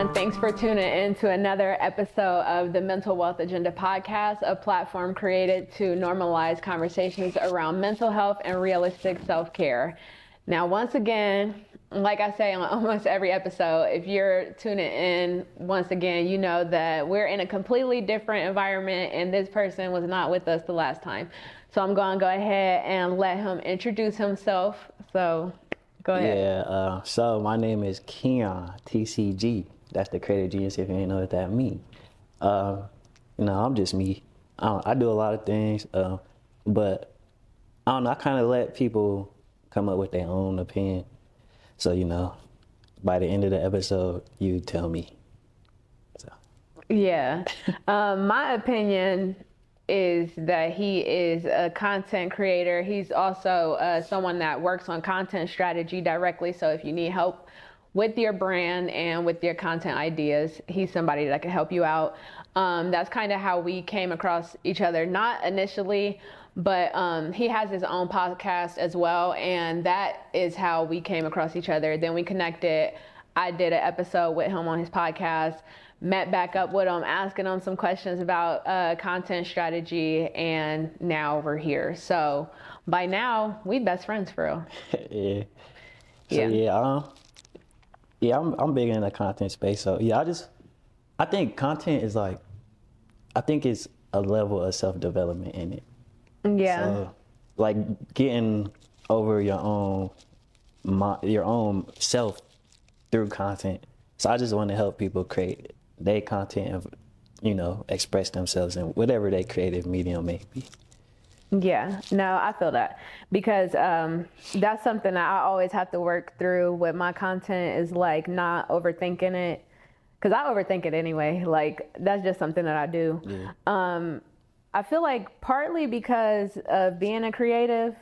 everyone. Thanks for tuning in to another episode of the Mental Wealth Agenda podcast, a platform created to normalize conversations around mental health and realistic self-care. Now, once again, like I say on almost every episode, if you're tuning in once again, you know that we're in a completely different environment and this person was not with us the last time. So I'm going to go ahead and let him introduce himself. So go ahead. Yeah, so my name is Keon-tcg. That's the creative genius, if you ain't know what that means. I'm just me. I do a lot of things, but I don't know, I kind of let people come up with their own opinion. So, by the end of the episode, you tell me. So. Yeah. My opinion is that he is a content creator. He's also someone that works on content strategy directly. So if you need help with your brand and with your content ideas, he's somebody that can help you out. That's kind of how we came across each other, not initially, but he has his own podcast as well. And that is how we came across each other. Then we connected. I did an episode with him on his podcast, met back up with him, asking him some questions about content strategy, and now we're here. So by now, we best friends for real. Yeah. I'm big in the content space. So I think content is I think it's a level of self-development in it. Yeah. So, getting over your own self through content. So I just want to help people create their content and, express themselves in whatever their creative medium may be. Yeah, no, I feel that because that's something that I always have to work through with my content is not overthinking it, because I overthink it anyway. That's just something that I do. Yeah. I feel partly because of being a creative,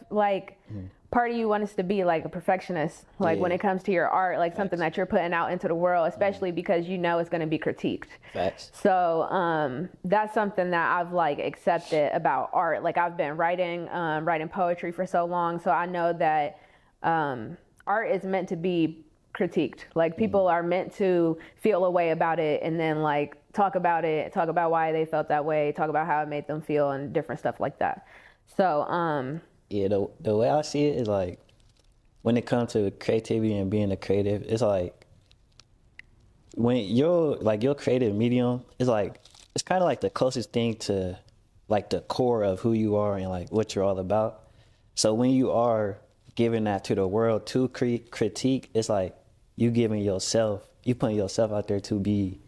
part of you wants to be a perfectionist, when it comes to your art, something that you're putting out into the world, especially because it's going to be critiqued. Facts. So that's something that I've accepted about art. I've been writing poetry for so long, so I know that art is meant to be critiqued. People are meant to feel a way about it and then talk about it, talk about why they felt that way, talk about how it made them feel and different stuff like that. So yeah, the way I see it is when it comes to creativity and being a creative, it's when your creative medium is it's kind of the closest thing to the core of who you are and what you're all about. So when you are giving that to the world to critique, it's you putting yourself out there to be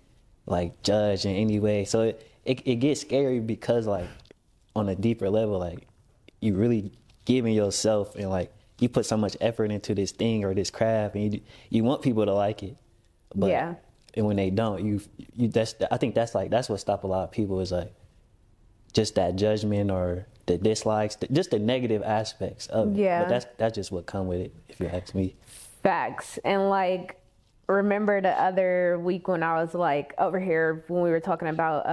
judged in any way. So it gets scary because on a deeper level, you really giving yourself and you put so much effort into this thing or this craft and you want people to like it. But yeah. And when they don't, I think that's what stops a lot of people is just that judgment or the dislikes, just the negative aspects of it. Yeah. But that's just what come with it, if you ask me. Facts. And remember the other week when I was over here when we were talking about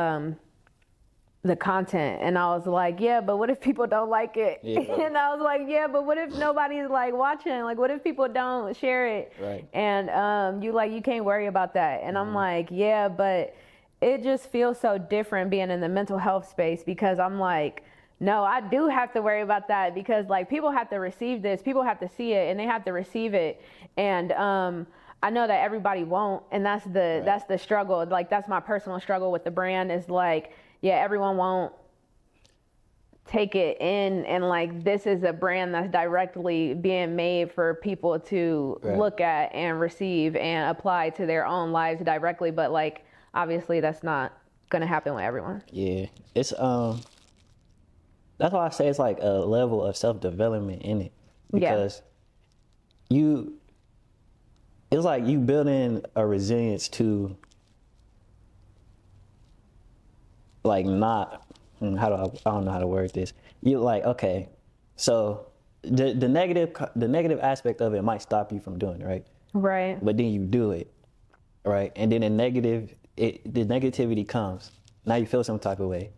the content, and I was yeah, but what if people don't like it? Yeah. And I was yeah, but what if nobody's watching? What if people don't share it? Right. And you can't worry about that. And I'm yeah, but it just feels so different being in the mental health space, because I'm no, I do have to worry about that, because people have to receive this, people have to see it, and they have to receive it. And I know that everybody won't, and that's the struggle. That's my personal struggle with the brand is yeah, everyone won't take it in, and this is a brand that's directly being made for people to look at and receive and apply to their own lives directly. But obviously that's not going to happen with everyone. Yeah, it's that's why I say it's a level of self-development in it, because it's you building a resilience to I don't know how to word this. You okay, so the negative aspect of it might stop you from doing it, right? Right. But then you do it, right? And then the negativity comes. Now you feel some type of way.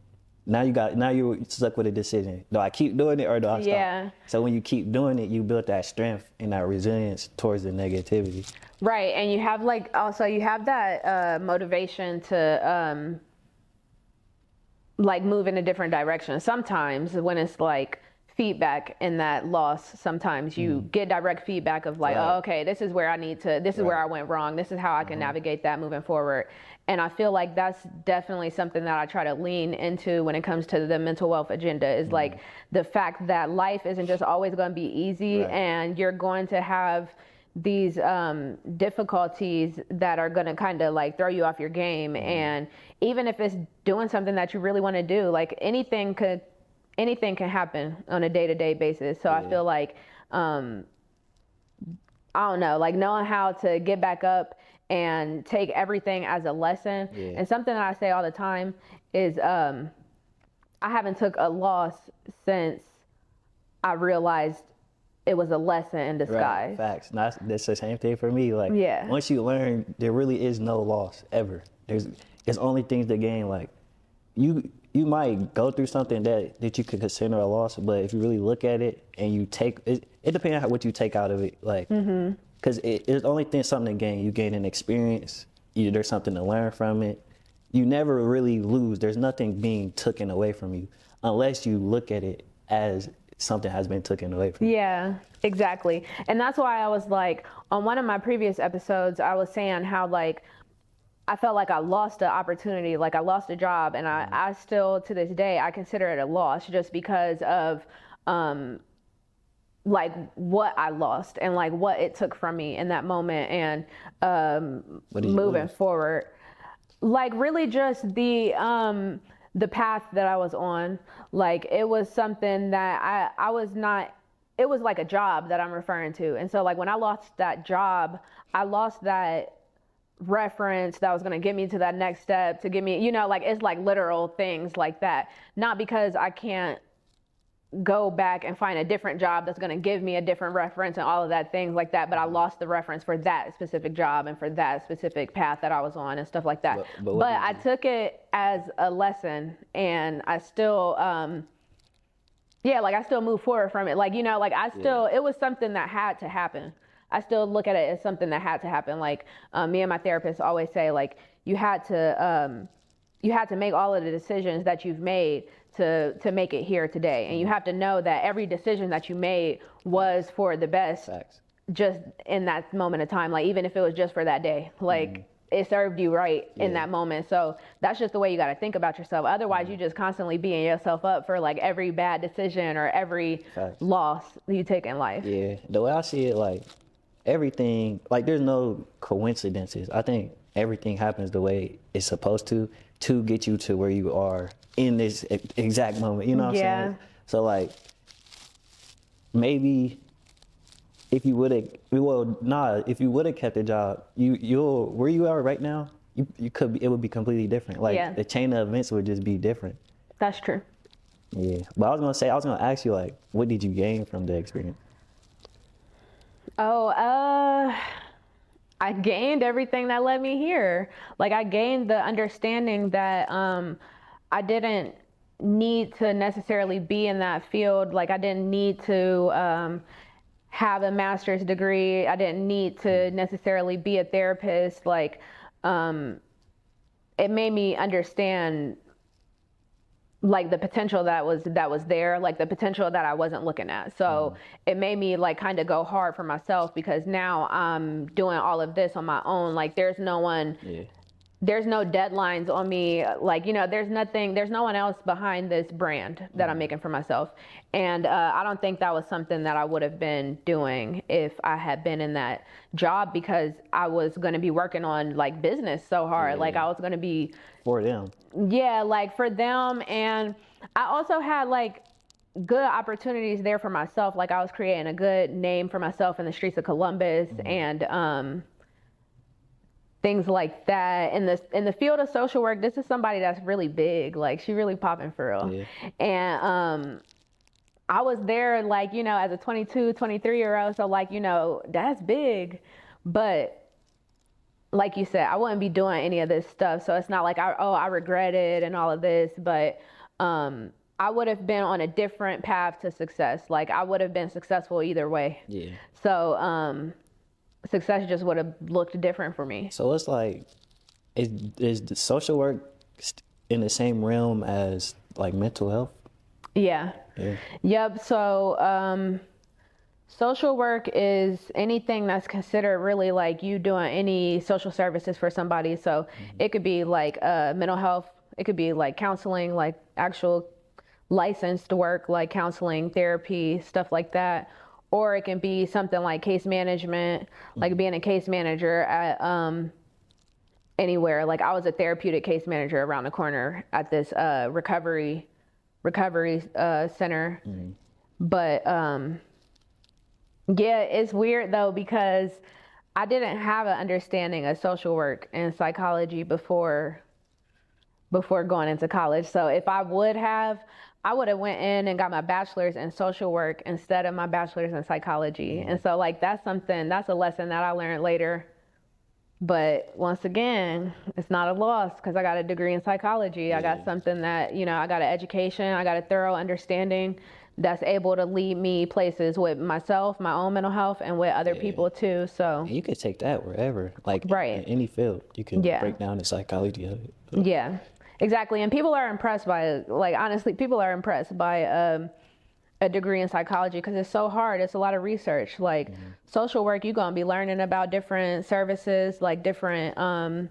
now you're stuck with a decision. Do I keep doing it or do I stop? Yeah. So when you keep doing it, you build that strength and that resilience towards the negativity. Right. And you have like, also you have that motivation to like move in a different direction. Sometimes when it's like feedback in that loss, sometimes you get direct feedback of like, oh, okay, this is where I need to, this is where I went wrong. This is how I can navigate that moving forward. And I feel like that's definitely something that I try to lean into when it comes to the mental wealth agenda, is like the fact that life isn't just always going to be easy, and you're going to have these difficulties that are going to kind of like throw you off your game. And even if it's doing something that you really want to do, like anything can happen on a day-to-day basis. So I feel like I don't know, like knowing how to get back up and take everything as a lesson. And something that I say all the time is I haven't took a loss since I realized it was a lesson in disguise. Facts. That's the same thing for me. Like, once you learn, there really is no loss ever. There's only things to gain. Like, you might go through something that you could consider a loss, but if you really look at it and you take it, it depends on what you take out of it. Like, because it's only something to gain. You gain an experience. There's something to learn from it. You never really lose. There's nothing being taken away from you unless you look at it as something has been taken away from you. Yeah, exactly. And that's why I was like, on one of my previous episodes, I was saying how like I felt like I lost an opportunity, like I lost a job, and I still, to this day, I consider it a loss just because of like what I lost and like what it took from me in that moment, and moving forward. Like really just the path that I was on. Like it was something that I was not, it was like a job that I'm referring to. And so like when I lost that job, I lost that reference that was going to get me to that next step, to get me, you know, like it's like literal things like that. Not because I can't go back and find a different job that's going to give me a different reference and all of that, things like that, but I lost the reference for that specific job and for that specific path that I was on and stuff like that. But I took it as a lesson, and I still like I still move forward from it. Like, you know, like I still, it was something that had to happen. I still look at it as something that had to happen. Like me and my therapist always say, like you had to make all of the decisions that you've made to make it here today. And you have to know that every decision that you made was for the best. Facts. Just in that moment of time. Like even if it was just for that day, like it served you right in that moment. So that's just the way you got to think about yourself. Otherwise you just constantly beating yourself up for like every bad decision or every loss you take in life. Yeah, the way I see it, like everything, like there's no coincidences. I think everything happens the way it's supposed to get you to where you are in this exact moment. You know what I'm saying? So like maybe if you would have, if you would have kept the job, you'll where you are right now, you could be, it would be completely different. Like the chain of events would just be different. That's true. Yeah, but I was gonna ask you, like, what did you gain from the experience? I gained everything that led me here. Like I gained the understanding that I didn't need to necessarily be in that field. Like I didn't need to have a master's degree. I didn't need to necessarily be a therapist. Like it made me understand like the potential that was there, like the potential that I wasn't looking at. So it made me like kind of go hard for myself, because now I'm doing all of this on my own. Like there's no one, there's no deadlines on me. Like, you know, there's no one else behind this brand that I'm making for myself. And I don't think that was something that I would have been doing if I had been in that job, because I was going to be working on like business so hard. Like I was going to be for them. Yeah, like for them. And I also had like good opportunities there for myself. Like I was creating a good name for myself in the streets of Columbus and things like that. In the field of social work, this is somebody that's really big. Like she really popping for real. And I was there like, you know, as a 22, 23-year-old. So like, you know, that's big. But like you said, I wouldn't be doing any of this stuff. So it's not like I regret it and all of this. But I would have been on a different path to success. Like I would have been successful either way. Yeah. So success just would have looked different for me. So it's like, is the social work in the same realm as like mental health? Yeah. Yep. So social work is anything that's considered really like you doing any social services for somebody. So it could be like mental health. It could be like counseling, like actual licensed work, like counseling, therapy, stuff like that. Or it can be something like case management, like being a case manager at anywhere. Like I was a therapeutic case manager around the corner at this recovery center. But yeah, it's weird though, because I didn't have an understanding of social work and psychology before going into college. So if I would have, I would have went in and got my bachelor's in social work instead of my bachelor's in psychology. And so like that's a lesson that I learned later. But once again, it's not a loss because I got a degree in psychology. I got something that, I got an education, I got a thorough understanding that's able to lead me places with myself, my own mental health, and with other people too. So and you could take that wherever, like in any field, you can break down the psychology of it. So. Yeah, exactly. And people are impressed by, like, honestly, people are impressed by a degree in psychology because it's so hard. It's a lot of research. Like social work, you're going to be learning about different services, like different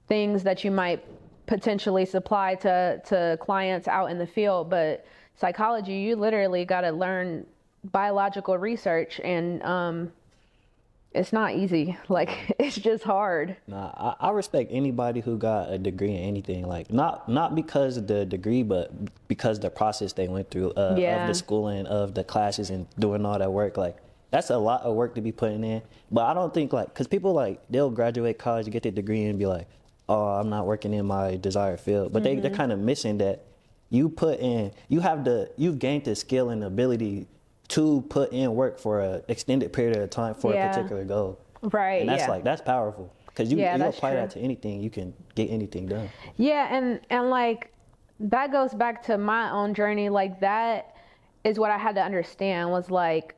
things that you might potentially supply to clients out in the field. But psychology, you literally got to learn biological research, and it's not easy. Like it's just hard. Nah, I respect anybody who got a degree in anything. Like not because of the degree, but because the process they went through of the schooling, of the classes, and doing all that work. Like that's a lot of work to be putting in. But I don't think because people like they'll graduate college, get their degree, and be like, oh, I'm not working in my desired field. But they're kind of missing that. You've gained the skill and the ability to put in work for an extended period of time for a particular goal. Right. And that's that's powerful because you apply that to anything, you can get anything done. Yeah. And like that goes back to my own journey. Like that is what I had to understand was like,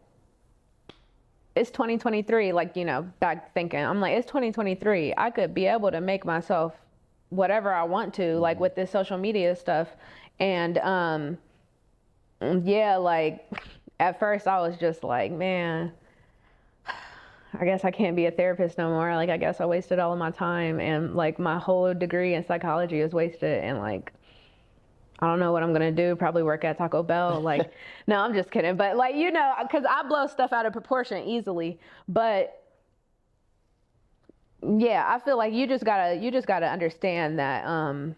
it's 2023. Like, back thinking, I'm like, it's 2023. I could be able to make myself whatever I want to, like with this social media stuff. And like at first I was just like, man, I guess I can't be a therapist no more. Like I guess I wasted all of my time, and like my whole degree in psychology is wasted, and like I don't know what I'm gonna do, probably work at Taco Bell. Like no, I'm just kidding. But like, because I blow stuff out of proportion easily. But yeah, I feel like you just gotta understand that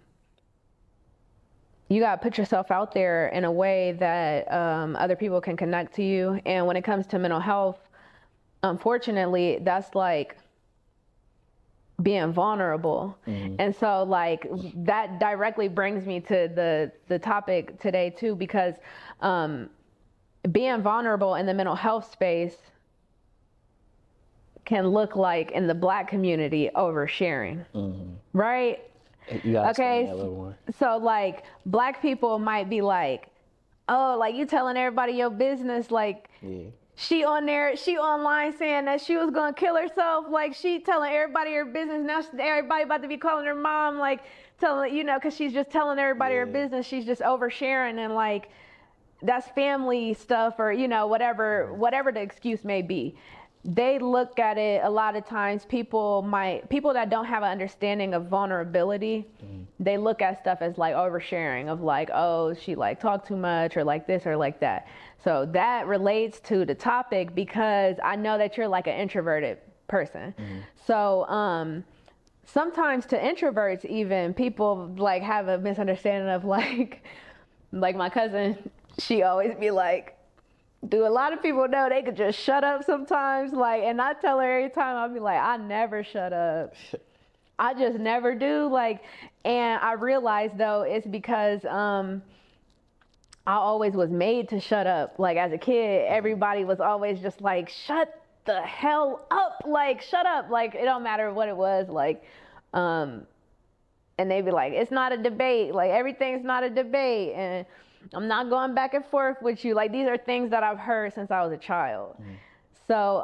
you gotta put yourself out there in a way that other people can connect to you. And when it comes to mental health, unfortunately, that's like being vulnerable. And so like that directly brings me to the topic today too, because being vulnerable in the mental health space can look like in the Black community oversharing, right? You gotta explain that a little more. So like Black people might be like, oh, like you telling everybody your business, like she online saying that she was gonna kill herself, like she telling everybody her business. Now everybody about to be calling her mom, like telling, because she's just telling everybody her business. She's just oversharing, and like that's family stuff, or whatever the excuse may be. They look at it a lot of times, people that don't have an understanding of vulnerability, they look at stuff as like oversharing, of like, oh, she like talked too much, or like this or like that. So that relates to the topic, because I know that you're like an introverted person. So sometimes to introverts, even people like have a misunderstanding of like my cousin, she always be like, do a lot of people know they could just shut up sometimes? Like, and I tell her every time, I'll be like, I never shut up. I just never do. Like, and I realized though, it's because I always was made to shut up. Like as a kid, everybody was always just like, shut the hell up. Like, shut up. Like, it don't matter what it was. Like, and they be like, it's not a debate. Like, everything's not a debate. And I'm not going back and forth with you. Like, these are things that I've heard since I was a child. So,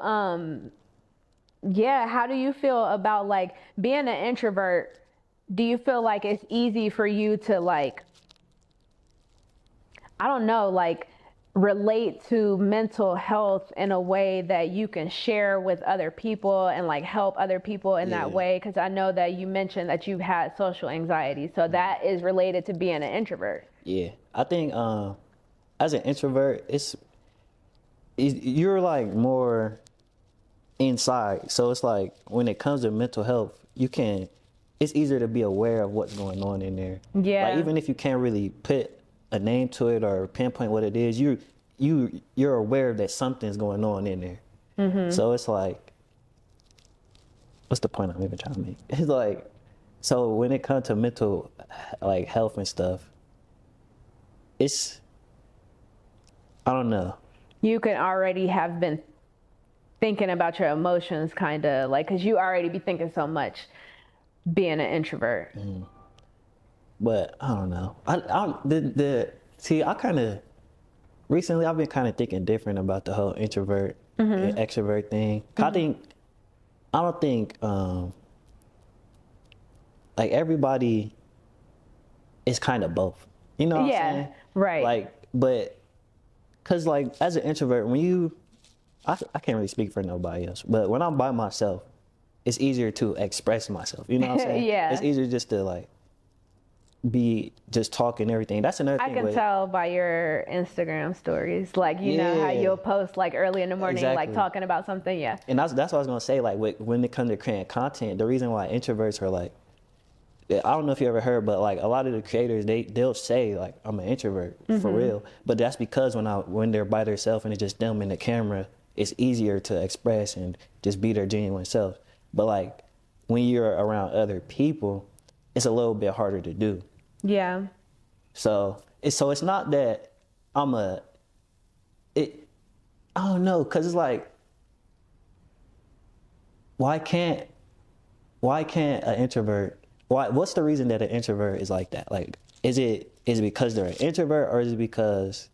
yeah, how do you feel about, like, being an introvert? Do you feel like it's easy for you to, like, I don't know, like, relate to mental health in a way that you can share with other people and, like, help other people in that way? Because I know that you mentioned that you've had social anxiety, so that is related to being an introvert. Yeah, I think as an introvert, you're like more inside. So it's like when it comes to mental health, it's easier to be aware of what's going on in there. Yeah. Like, even if you can't really put a name to it or pinpoint what it is, you're aware that something's going on in there. Mm-hmm. So it's like, what's the point I'm even trying to make? It's like, so when it comes to mental, like, health and stuff, I don't know. You could already have been thinking about your emotions, kind of, like, because you already be thinking so much being an introvert. But I don't know. Recently I've been kind of thinking different about the whole introvert and extrovert thing. I don't think like, everybody is kind of both. You know what I'm saying? Right. Like, but cause, like, as an introvert, I can't really speak for nobody else, but when I'm by myself, it's easier to express myself. You know what I'm saying? Yeah. It's easier just to, like, be just talking everything. That's another thing. I can tell by your Instagram stories, like, you know how you'll post, like, early in the morning, like, talking about something. Yeah. And that's what I was gonna say. Like, when it comes to creating content, the reason why introverts are, like, I don't know if you ever heard, but, like, a lot of the creators, they'll say, like, I'm an introvert for real. But that's because when they're by themselves and it's just them and the camera, it's easier to express and just be their genuine self. But, like, when you're around other people, it's a little bit harder to do. Yeah. So it's not that I don't know, because it's like, why can't an introvert, what's the reason that an introvert is like that? Like, is it because they're an introvert, or is it because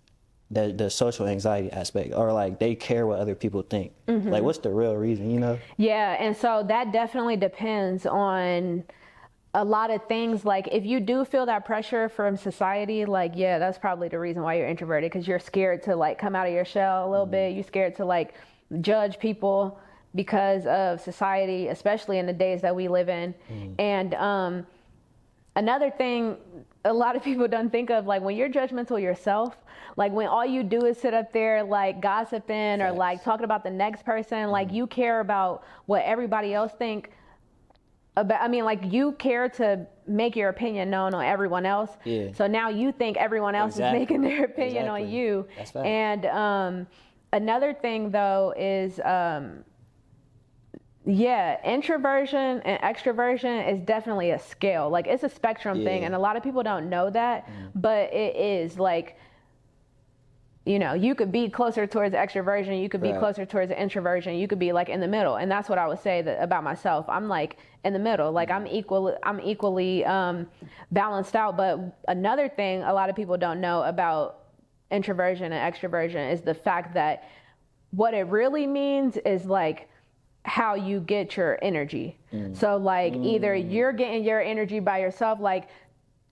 the social anxiety aspect, or, like, they care what other people think? Like, what's the real reason, you know? Yeah, and so that definitely depends on a lot of things. Like, if you do feel that pressure from society, like, yeah, that's probably the reason why you're introverted, because you're scared to, like, come out of your shell a little bit. You're scared to, like, judge people because of society, especially in the days that we live in. And another thing a lot of people don't think of, like, when you're judgmental yourself, like, when all you do is sit up there, like, gossiping or, like, talking about the next person, like, you care about what everybody else think about. I mean, like, you care to make your opinion known on everyone else. So now you think everyone else is making their opinion on you. That's right. And another thing, though, is introversion and extroversion is definitely a scale. Like, it's a spectrum thing, and a lot of people don't know that, but it is. Like, you know, you could be closer towards extroversion, you could be closer towards introversion, you could be, like, in the middle. And that's what I would say about myself. I'm, like, in the middle. Like, I'm equally balanced out. But another thing a lot of people don't know about introversion and extroversion is the fact that what it really means is, like, how you get your energy. So, like, either you're getting your energy by yourself. Like,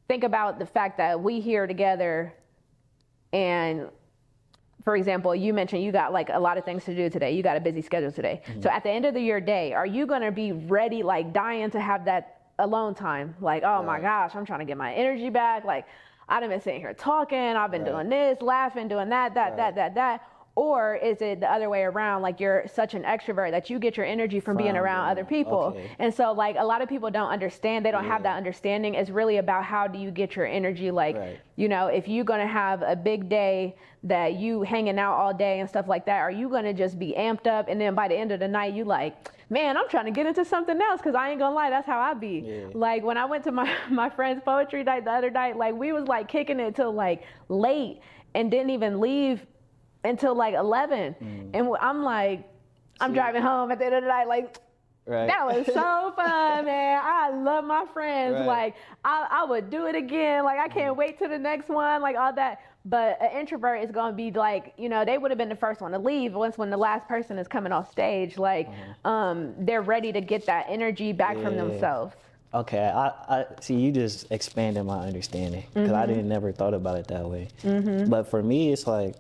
think about the fact that we here together, and, for example, you mentioned you got, like, a lot of things to do today. You got a busy schedule today. So at the end of your day, are you going to be ready, like, dying to have that alone time? Like, oh my gosh, I'm trying to get my energy back. Like, I've been sitting here talking, I've been doing this, laughing, doing that. Or is it the other way around? Like, you're such an extrovert that you get your energy from being around other people. And so, like, a lot of people don't understand. They don't have that understanding. It's really about how do you get your energy. Like, you know, if you're going to have a big day that you hanging out all day and stuff like that, are you going to just be amped up? And then by the end of the night, you like, man, I'm trying to get into something else, because I ain't going to lie, that's how I be. Like, when I went to my friend's poetry night the other night, like, we was, like, kicking it till, like, late and didn't even leave until, like, 11. And I'm like, I'm driving home at the end of the night, like, Right. That was so fun, man. I love my friends. Right. Like, I would do it again. Like, I can't wait till the next one, like all that. But an introvert is going to be like, you know, they would have been the first one to leave when the last person is coming off stage. Like, they're ready to get that energy back from themselves. Okay, I see. You just expanded my understanding because I didn't never thought about it that way. But for me, it's like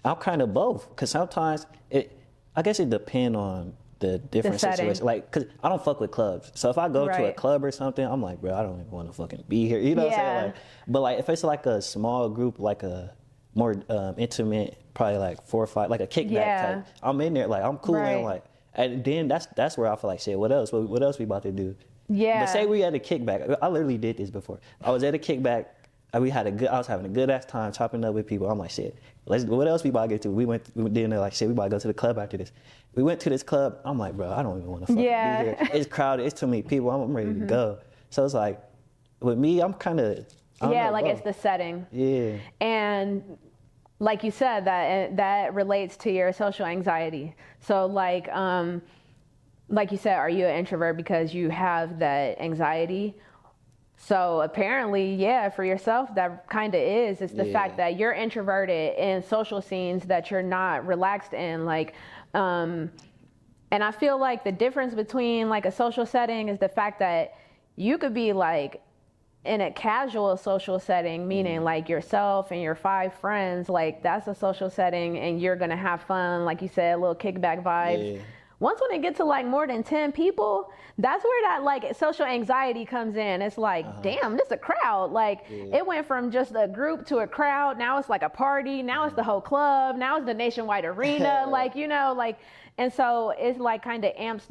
I'm kind of both. Because sometimes I guess it depends on the different situations. Like, cause I don't fuck with clubs. So if I go to a club or something, I'm like, bro, I don't even want to fucking be here. You know what I'm saying? Like, but like if it's like a small group, like a more intimate, probably like 4 or 5, like a kickback type. I'm in there, like I'm cool and like, and then that's where I feel like, shit, what else? What else we about to do? Yeah. But say we had a kickback. I literally did this before. I was at a kickback. I was having a good ass time chopping up with people. I'm like, shit, what else we about to get to? We went there like, shit, we about to go to the club after this. We went to this club. I'm like, bro, I don't even want to fucking be here. It's crowded. It's too many people. I'm ready to go. So it's like, with me, I'm kind of, like it's the setting. Yeah. And like you said, that relates to your social anxiety. So like you said, are you an introvert because you have that anxiety? So apparently, for yourself, that kind of is. It's the fact that you're introverted in social scenes that you're not relaxed in. Like, and I feel like the difference between like a social setting is the fact that you could be like in a casual social setting, meaning like yourself and your 5 friends, like that's a social setting and you're going to have fun. Like you said, a little kickback vibes. Yeah. Once when it gets to like more than 10 people, that's where that like social anxiety comes in. It's like, damn, this is a crowd. Like it went from just a group to a crowd. Now it's like a party. Now it's the whole club. Now it's the nationwide arena. Like, you know, like, and so it's like kind of amps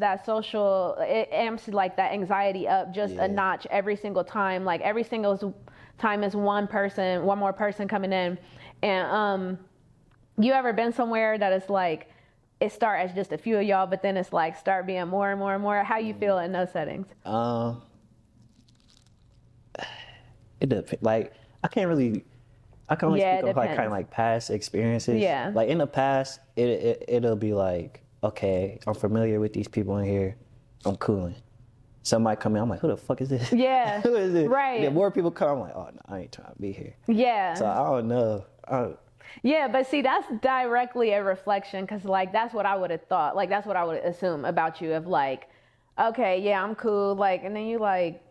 like that anxiety up just a notch every single time. Like every single time is one more person coming in. And you ever been somewhere that is like, it start as just a few of y'all, but then it's like start being more and more and more? How you feel in those settings? It depends. Like I can only speak on like kind of like past experiences. Yeah. Like in the past, it'll be like, okay, I'm familiar with these people in here. I'm cooling. Somebody come in, I'm like, who the fuck is this? Yeah. Who is this? Right. And then more people come, I'm like, oh no, I ain't trying to be here. Yeah. So I don't know. Yeah, but see, that's directly a reflection because, like, that's what I would have thought. Like, that's what I would assume about you of, like, okay, yeah, I'm cool. Like, and then you like,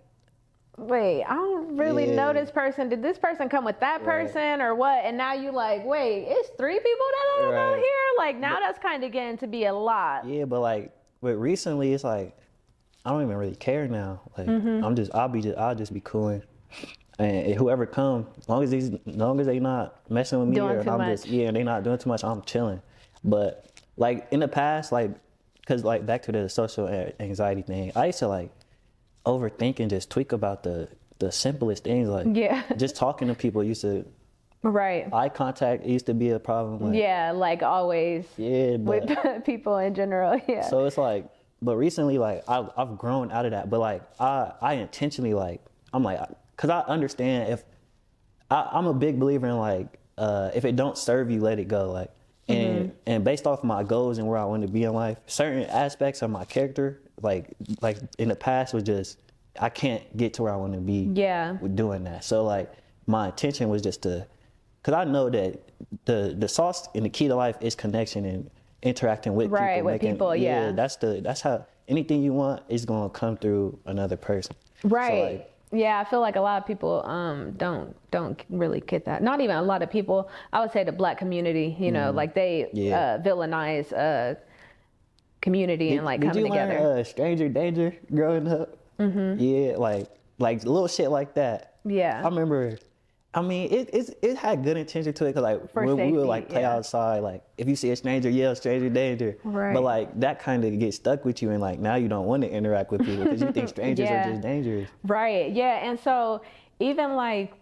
wait, I don't really know this person. Did this person come with that person or what? And now you like, wait, it's 3 people that I don't know here? Like, now that's kind of getting to be a lot. Yeah, but recently it's like, I don't even really care now. Like, I'll just be cooling. And whoever come, as long as they not messing with me, they not doing too much, I'm chilling. But like in the past, like, cause like back to the social anxiety thing, I used to like overthink and just tweak about the simplest things. Like, just talking to people used to. Right. Eye contact used to be a problem. Like, like always. Yeah, but with people in general. Yeah. So it's like, but recently, like I've grown out of that. But like I intentionally like I'm like. Cause I understand if I'm a big believer in like if it don't serve you, let it go. Like and based off my goals and where I want to be in life, certain aspects of my character, like in the past was just I can't get to where I want to be. With doing that. So like my intention was just to, cause I know that the sauce and the key to life is connection and interacting with people. Right, with people. Yeah. That's how anything you want is gonna come through another person. Right. So, like, yeah, I feel like a lot of people don't really get that. Not even a lot of people. I would say the Black community, you know, like they villainize community and like coming together. Did you learn stranger danger growing up? Yeah, like little shit like that. Yeah. I remember. I mean, it had good intention to it because like when we would like play outside, like if you see a stranger, yell stranger danger. Right. But like that kind of gets stuck with you, and like now you don't want to interact with people because you think strangers are just dangerous. Right. Yeah. And so even like,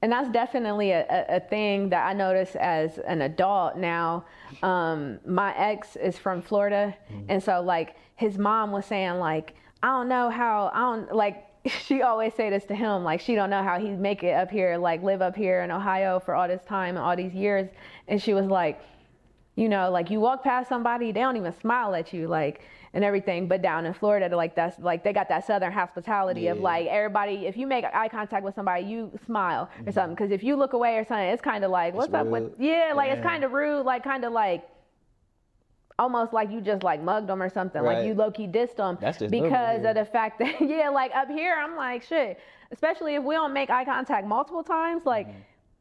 and that's definitely a thing that I notice as an adult now. My ex is from Florida, and so like his mom was saying like, I don't know how she always say this to him, like she don't know how he'd make it up here, like live up here in Ohio for all this time and all these years. And she was like, you know, like you walk past somebody, they don't even smile at you, like, and everything. But down in Florida, like that's like they got that Southern hospitality of like everybody. If you make eye contact with somebody, you smile or something. Because if you look away or something, it's kind of like, what's up with? Yeah, like it's kind of rude, like kind of like almost like you just like mugged them or something. Like you low key dissed them because of the fact that like up here, I'm like shit. Especially if we don't make eye contact multiple times, like.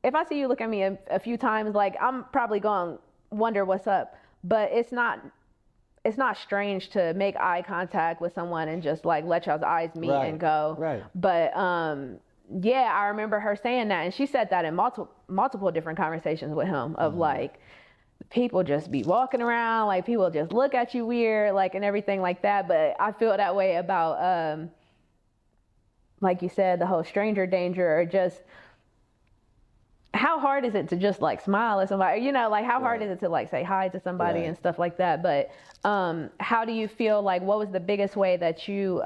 If I see you look at me a few times, like I'm probably going to wonder what's up, but it's not strange to make eye contact with someone and just like let y'all's eyes meet and go. Right. But yeah, I remember her saying that, and she said that in multiple different conversations with him of like people just be walking around, like people just look at you weird, like and everything like that. But I feel that way about like you said, the whole stranger danger or just. How hard is it to just like smile at somebody, you know, like how hard is it to like say hi to somebody and stuff like that. But how do you feel like, what was the biggest way that you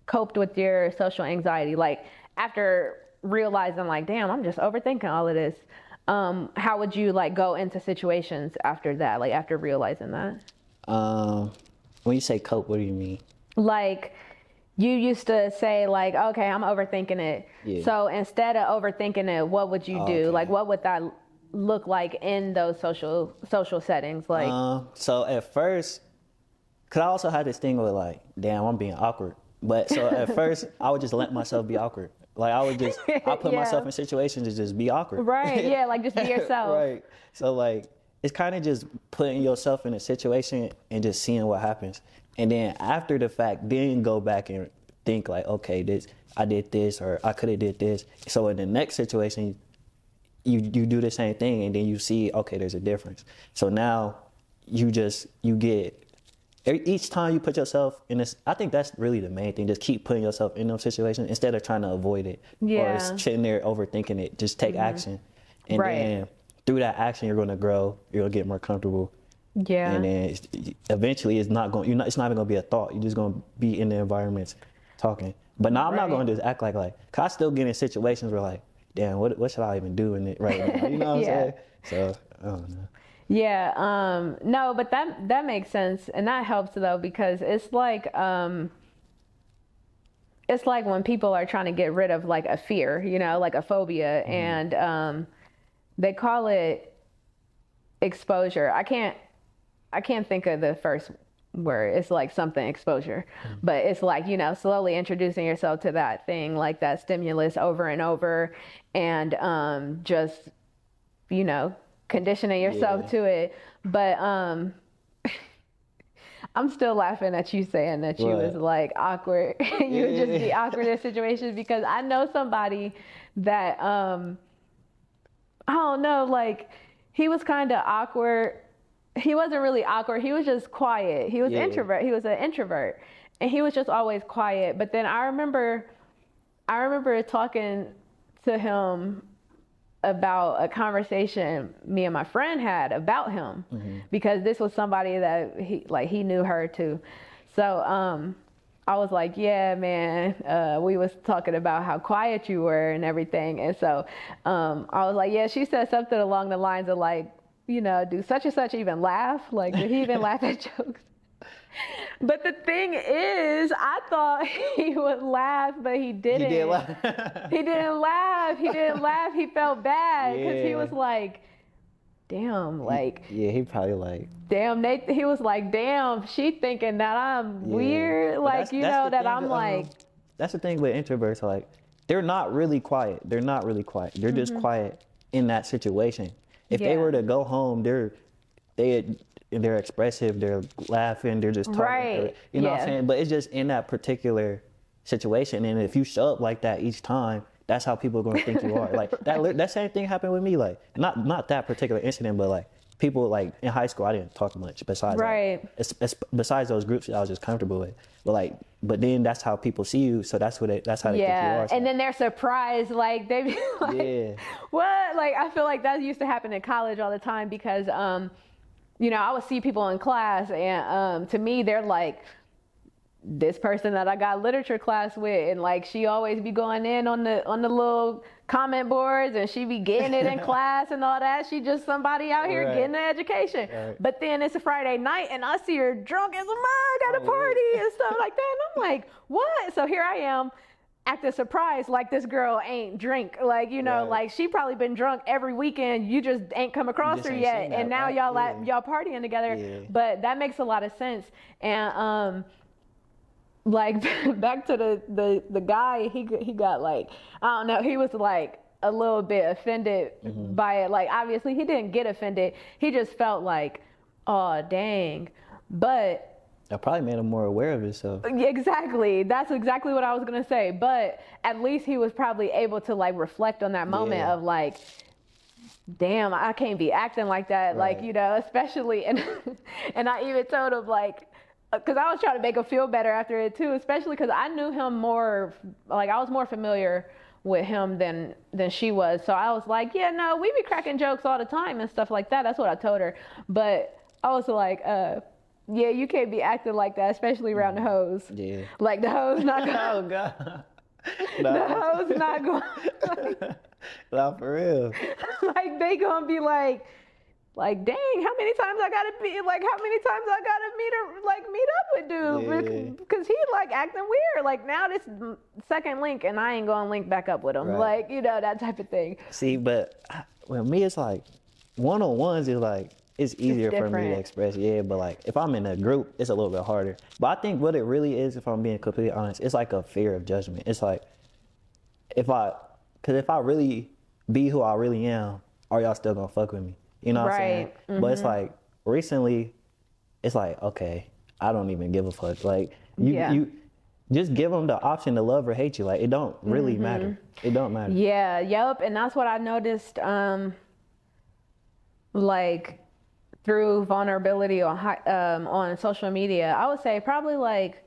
coped with your social anxiety? Like after realizing like, damn, I'm just overthinking all of this. How would you like go into situations after that? Like after realizing that? When you say cope, what do you mean? Like, you used to say like, okay, I'm overthinking it. Yeah. So instead of overthinking it, what would you do? Okay. Like, what would that look like in those social settings? Like, so at first, cause I also had this thing with like, damn, I'm being awkward. But so at first, I would just let myself be awkward. Like I put myself in situations to just be awkward. Right. Yeah. Like just be yourself. Right. So like, it's kind of just putting yourself in a situation and just seeing what happens. And then after the fact, then go back and think like, okay, I did this or I could have did this. So in the next situation, you do the same thing and then you see, okay, there's a difference. So now you get, each time you put yourself in this, I think that's really the main thing. Just keep putting yourself in those situations instead of trying to avoid it or sitting there overthinking it. Just take action. And then through that action, you're going to grow. You're going to get more comfortable. Yeah. And then eventually it's not even going to be a thought. You're just going to be in the environments talking. But now I'm not going to just act like, cause I still get in situations where like, damn, what should I even do in it right now? You know what I'm saying? So, I don't know. Yeah. No, but that makes sense. And that helps though, because it's like when people are trying to get rid of like a fear, you know, like a phobia, and they call it exposure. I can't think of the first word. It's like something exposure, but it's like, you know, slowly introducing yourself to that thing, like that stimulus over and over, and just, you know, conditioning yourself to it. But I'm still laughing at you saying that you was like awkward. You would just be awkward in situations, because I know somebody that I don't know, like he was kind of awkward. He wasn't really awkward. He was just quiet. He was introvert. He was an introvert, and he was just always quiet. But then I remember talking to him about a conversation me and my friend had about him, because this was somebody that he knew her too. So I was like, yeah, man, we was talking about how quiet you were and everything. And so I was like, yeah, she said something along the lines of like, you know, do such and such even laugh? Like, did he even laugh at jokes? But the thing is, I thought he would laugh, but he didn't. He didn't laugh. He didn't laugh. He didn't laugh. He felt bad because he was like, damn, like. Yeah, he probably like. Damn, he was like, damn, she thinking that I'm weird. Like, you know, that I'm like. That's the thing with introverts. Like, they're not really quiet. They're not really quiet. They're just quiet in that situation. If they were to go home, they're expressive, they're laughing, they're just talking. Right. You know what I'm saying? But it's just in that particular situation. And if you show up like that each time, that's how people are going to think you are. Like that same thing happened with me. Like not that particular incident, but like people like in high school, I didn't talk much besides besides those groups that I was just comfortable with. But then that's how people see you. So that's how they think you are. So. And then they're surprised, like they be like, what? Like I feel like that used to happen in college all the time, because you know, I would see people in class and to me they're like this person that I got literature class with, and like she always be going in on the little comment boards, and she be getting it in class and all that. She just somebody out here getting an education. But then it's a Friday night and I see her drunk as a mug at a party and stuff like that, and I'm like, what? So here I am acting surprised like this girl ain't drink, like, you know, like she probably been drunk every weekend, you just ain't come across her yet, and now y'all y'all partying together. But that makes a lot of sense. And like back to the guy, he got like, I don't know, he was like a little bit offended by it. Like obviously he didn't get offended, he just felt like, oh dang. But that probably made him more aware of himself. Exactly. That's exactly what I was going to say. But at least he was probably able to like reflect on that moment of like, damn, I can't be acting like that. Like, you know, especially, and I even told him like, because I was trying to make him feel better after it too, especially because I knew him more, like I was more familiar with him than she was. So I was like, yeah, no, we be cracking jokes all the time and stuff like that. That's what I told her. But I was like, yeah, you can't be acting like that, especially around the hoes. Yeah. Like the hoes not going. Oh God. The hoes not going. Not for real. Like they gonna be like, dang, how many times I gotta be like, how many times I gotta meet up with dude because he like acting weird. Like now this second link and I ain't gonna link back up with him. Like, you know, that type of thing. See, but with me, it's like one-on-ones is like. It's easier for me to express, but like if I'm in a group, it's a little bit harder. But I think what it really is, if I'm being completely honest, it's like a fear of judgment. It's like, if I really be who I really am, are y'all still gonna fuck with me? You know what I'm saying? But it's like, recently, it's like, okay, I don't even give a fuck. Like, you just give them the option to love or hate you. Like, it don't really matter. It don't matter. Yeah, yep, and that's what I noticed, like, through vulnerability on social media. I would say probably like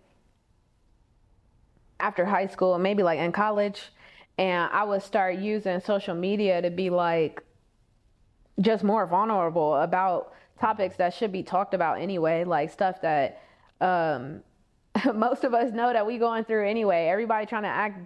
after high school, maybe like in college, and I would start using social media to be like just more vulnerable about topics that should be talked about anyway, like stuff that most of us know that we going through anyway. Everybody trying to act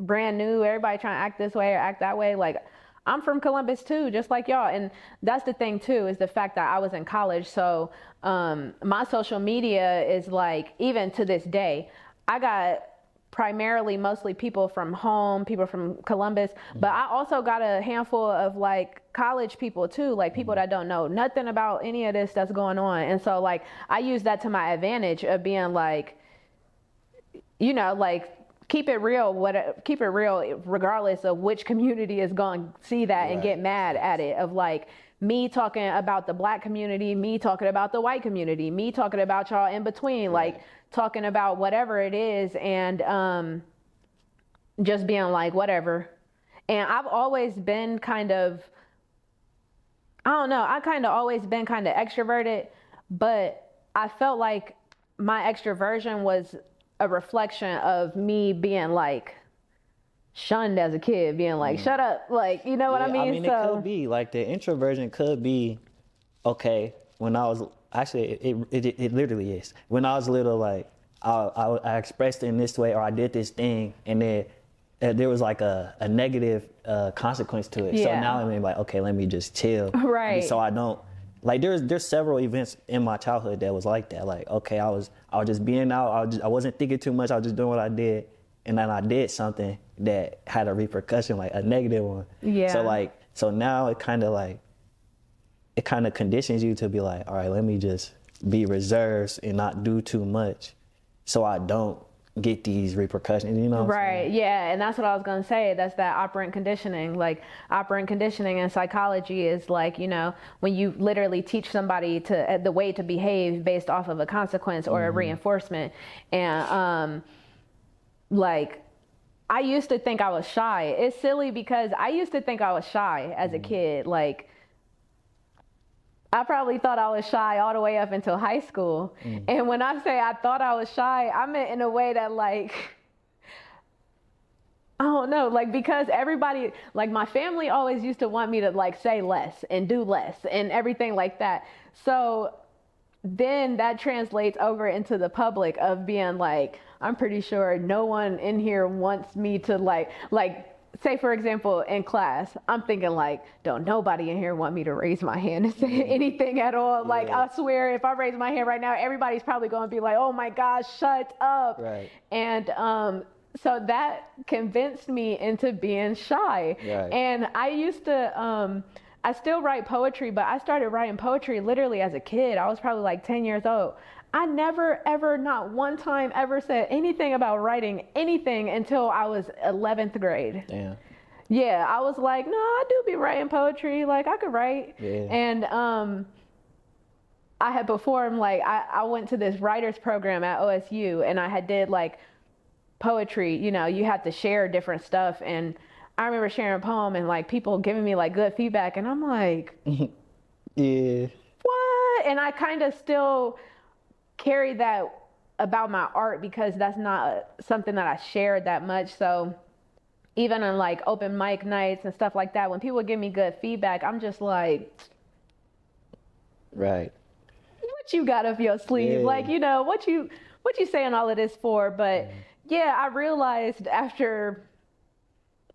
brand new, everybody trying to act this way or act that way. Like, I'm from Columbus too, just like y'all. And that's the thing too, is the fact that I was in college. So my social media is like, even to this day, I got primarily mostly people from home, people from Columbus, but I also got a handful of like college people too, like people that don't know nothing about any of this that's going on. And so like, I use that to my advantage of being like, you know, like, keep it real regardless of which community is going to see that and get mad at it. Of like me talking about the black community, me talking about the white community, me talking about y'all in between, like talking about whatever it is, and just being like whatever. And I've always been kind of, I don't know, I kind of always been kind of extroverted, but I felt like my extroversion was a reflection of me being like shunned as a kid, being like, shut up, like, you know what I mean? I mean, so it could be like the introversion could be, okay, when I was, actually, it literally is. When I was little, like, I expressed it in this way, or I did this thing, and then there was like a negative consequence to it. So now I'm like, okay, let me just chill. Right. So I don't, like, there's several events in my childhood that was like that. Like, okay, I was just being out. I wasn't thinking too much. I was just doing what I did, and then I did something that had a repercussion, like a negative one. Yeah. So now it kind of conditions you to be like, all right, let me just be reserved and not do too much, so I don't get these repercussions, you know? Right, yeah, and that's what I was gonna say. That's that operant conditioning. Like, operant conditioning in psychology is like, you know, when you literally teach somebody the way to behave based off of a consequence or a reinforcement. And like, I used to think I was shy. It's silly because I used to think I was shy as a kid. Like, I probably thought I was shy all the way up until high school. And when I say I thought I was shy, I meant in a way that, like, I don't know, like, because everybody, like, my family always used to want me to, like, say less and do less and everything like that. So then that translates over into the public of being like, I'm pretty sure no one in here wants me to like say for example in class, I'm thinking like, don't nobody in here want me to raise my hand and say anything at all. Yeah. Like I swear if I raise my hand right now, everybody's probably going to be like, oh my gosh, shut up. Right. And so that convinced me into being shy. Right. And I used to I still write poetry, but I started writing poetry literally as a kid. I was probably like 10 years old. I never, ever, not one time ever said anything about writing anything until I was 11th grade. Damn. Yeah, I was like, no, I do be writing poetry. Like, I could write. Yeah. And I had performed, like, I went to this writers program at OSU, and I had did, like, poetry. You know, you had to share different stuff, and I remember sharing a poem and like people giving me like good feedback, and I'm like, yeah, what? And I kind of still carry that about my art because that's not something that I shared that much. So even on like open mic nights and stuff like that, when people give me good feedback, I'm just like, right, what you got up your sleeve? Yeah. Like, you know, what you saying all of this for? But yeah, I realized after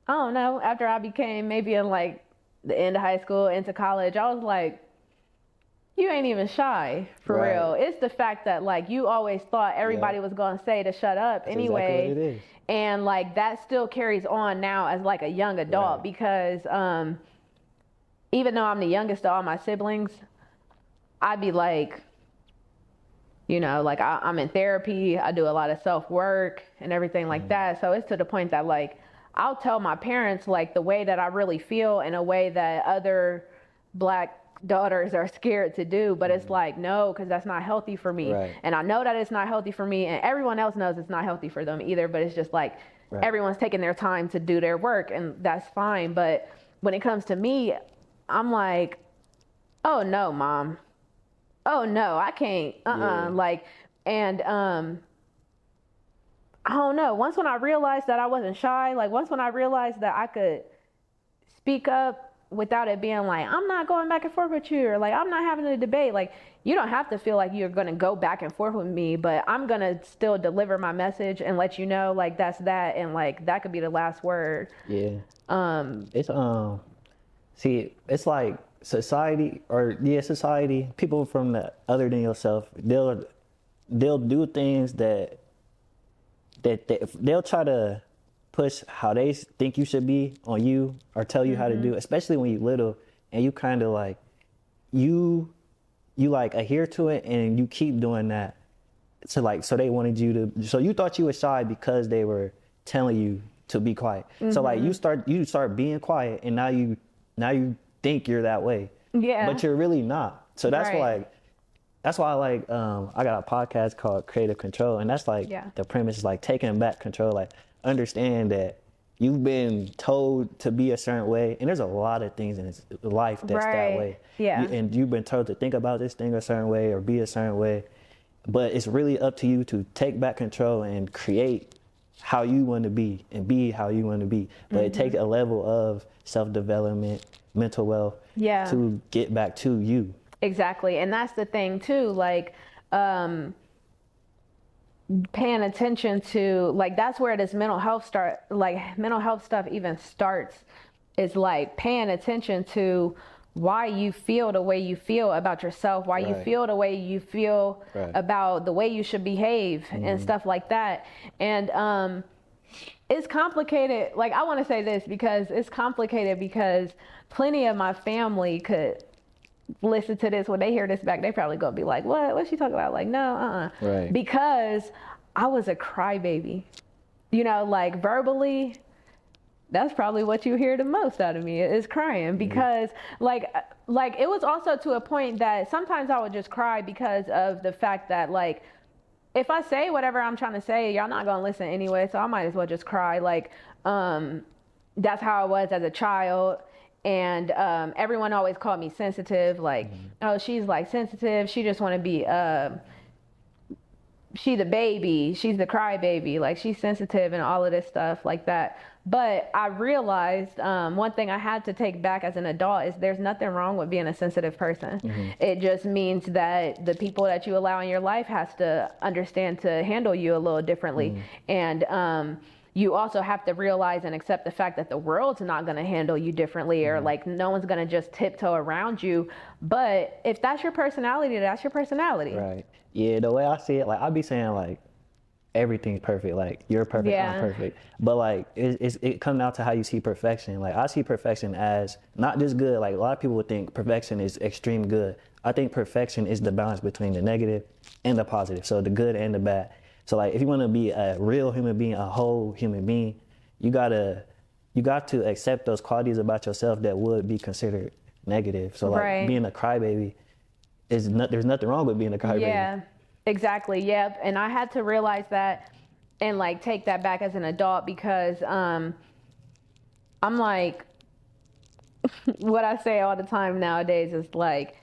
I became maybe in like the end of high school into college, I was like, you ain't even shy for Right. real. It's the fact that like you always thought everybody was going to say to shut up That's anyway. exactly what it is. And like that still carries on now as like a young adult Right. because even though I'm the youngest of all my siblings, I'd be like, you know, like I'm in therapy. I do a lot of self-work and everything like that. So it's to the point that like I'll tell my parents like the way that I really feel in a way that other Black daughters are scared to do, but it's like, no, because that's not healthy for me. Right. And I know that it's not healthy for me, and everyone else knows it's not healthy for them either, but it's just like Right. everyone's taking their time to do their work, and that's fine. But when it comes to me, I'm like, oh no, mom. Oh no, I can't. Yeah. Like, and I don't know. Once when I realized that I wasn't shy, like once when I realized that I could speak up without it being like, I'm not going back and forth with you, or like, I'm not having a debate. Like, you don't have to feel like you're going to go back and forth with me, but I'm going to still deliver my message and let you know, like, that's that. And like, that could be the last word. Yeah. It's, see, it's like society, people from the other than yourself, they'll do things that they'll try to push how they think you should be on you or tell you how to do, especially when you're little and you kind of like, you like adhere to it and you keep doing that. So like, so they wanted you to, so you thought you were shy because they were telling you to be quiet. So like you start being quiet and now you think you're that way. Yeah. But you're really not. So that's Right. why I like, I got a podcast called Creative Control, and that's like, the premise is like taking back control, like understand that you've been told to be a certain way, and there's a lot of things in this life that's that way. Yeah. And you've been told to think about this thing a certain way or be a certain way, but it's really up to you to take back control and create how you want to be and be how you want to be. But it takes a level of self-development, mental wealth to get back to you. Exactly. And that's the thing too, like paying attention to, like, that's where this mental health stuff even starts, is like paying attention to why you feel the way you feel about yourself, why you feel the way you feel about the way you should behave and stuff like that. And it's complicated. Like, I want to say this because it's complicated because plenty of my family could listen to this. When they hear this back, they probably gonna be like, what's she talking about? Like, no, Right. Because I was a crybaby, you know, like verbally, that's probably what you hear the most out of me is crying, because like it was also to a point that sometimes I would just cry because of the fact that, like, if I say whatever I'm trying to say, y'all not gonna listen anyway, so I might as well just cry. Like, that's how I was as a child. And everyone always called me sensitive, like, oh, she's like sensitive, she just want to be she the baby, she's the crybaby, like she's sensitive and all of this stuff like that. But I realized one thing I had to take back as an adult is there's nothing wrong with being a sensitive person. It just means that the people that you allow in your life has to understand to handle you a little differently. And you also have to realize and accept the fact that the world's not going to handle you differently, or like no one's going to just tiptoe around you. But if that's your personality, that's your personality. Right. Yeah, the way I see it, like I be saying like everything's perfect, like you're perfect, I'm perfect. But like it comes down to how you see perfection. Like I see perfection as not just good. Like a lot of people would think perfection is extreme good. I think perfection is the balance between the negative and the positive. So the good and the bad. So like if you want to be a real human being, a whole human being, you got to accept those qualities about yourself that would be considered negative. So like being a crybaby there's nothing wrong with being a crybaby. Yeah, exactly. Yep. And I had to realize that and like take that back as an adult, because I'm like, what I say all the time nowadays is like,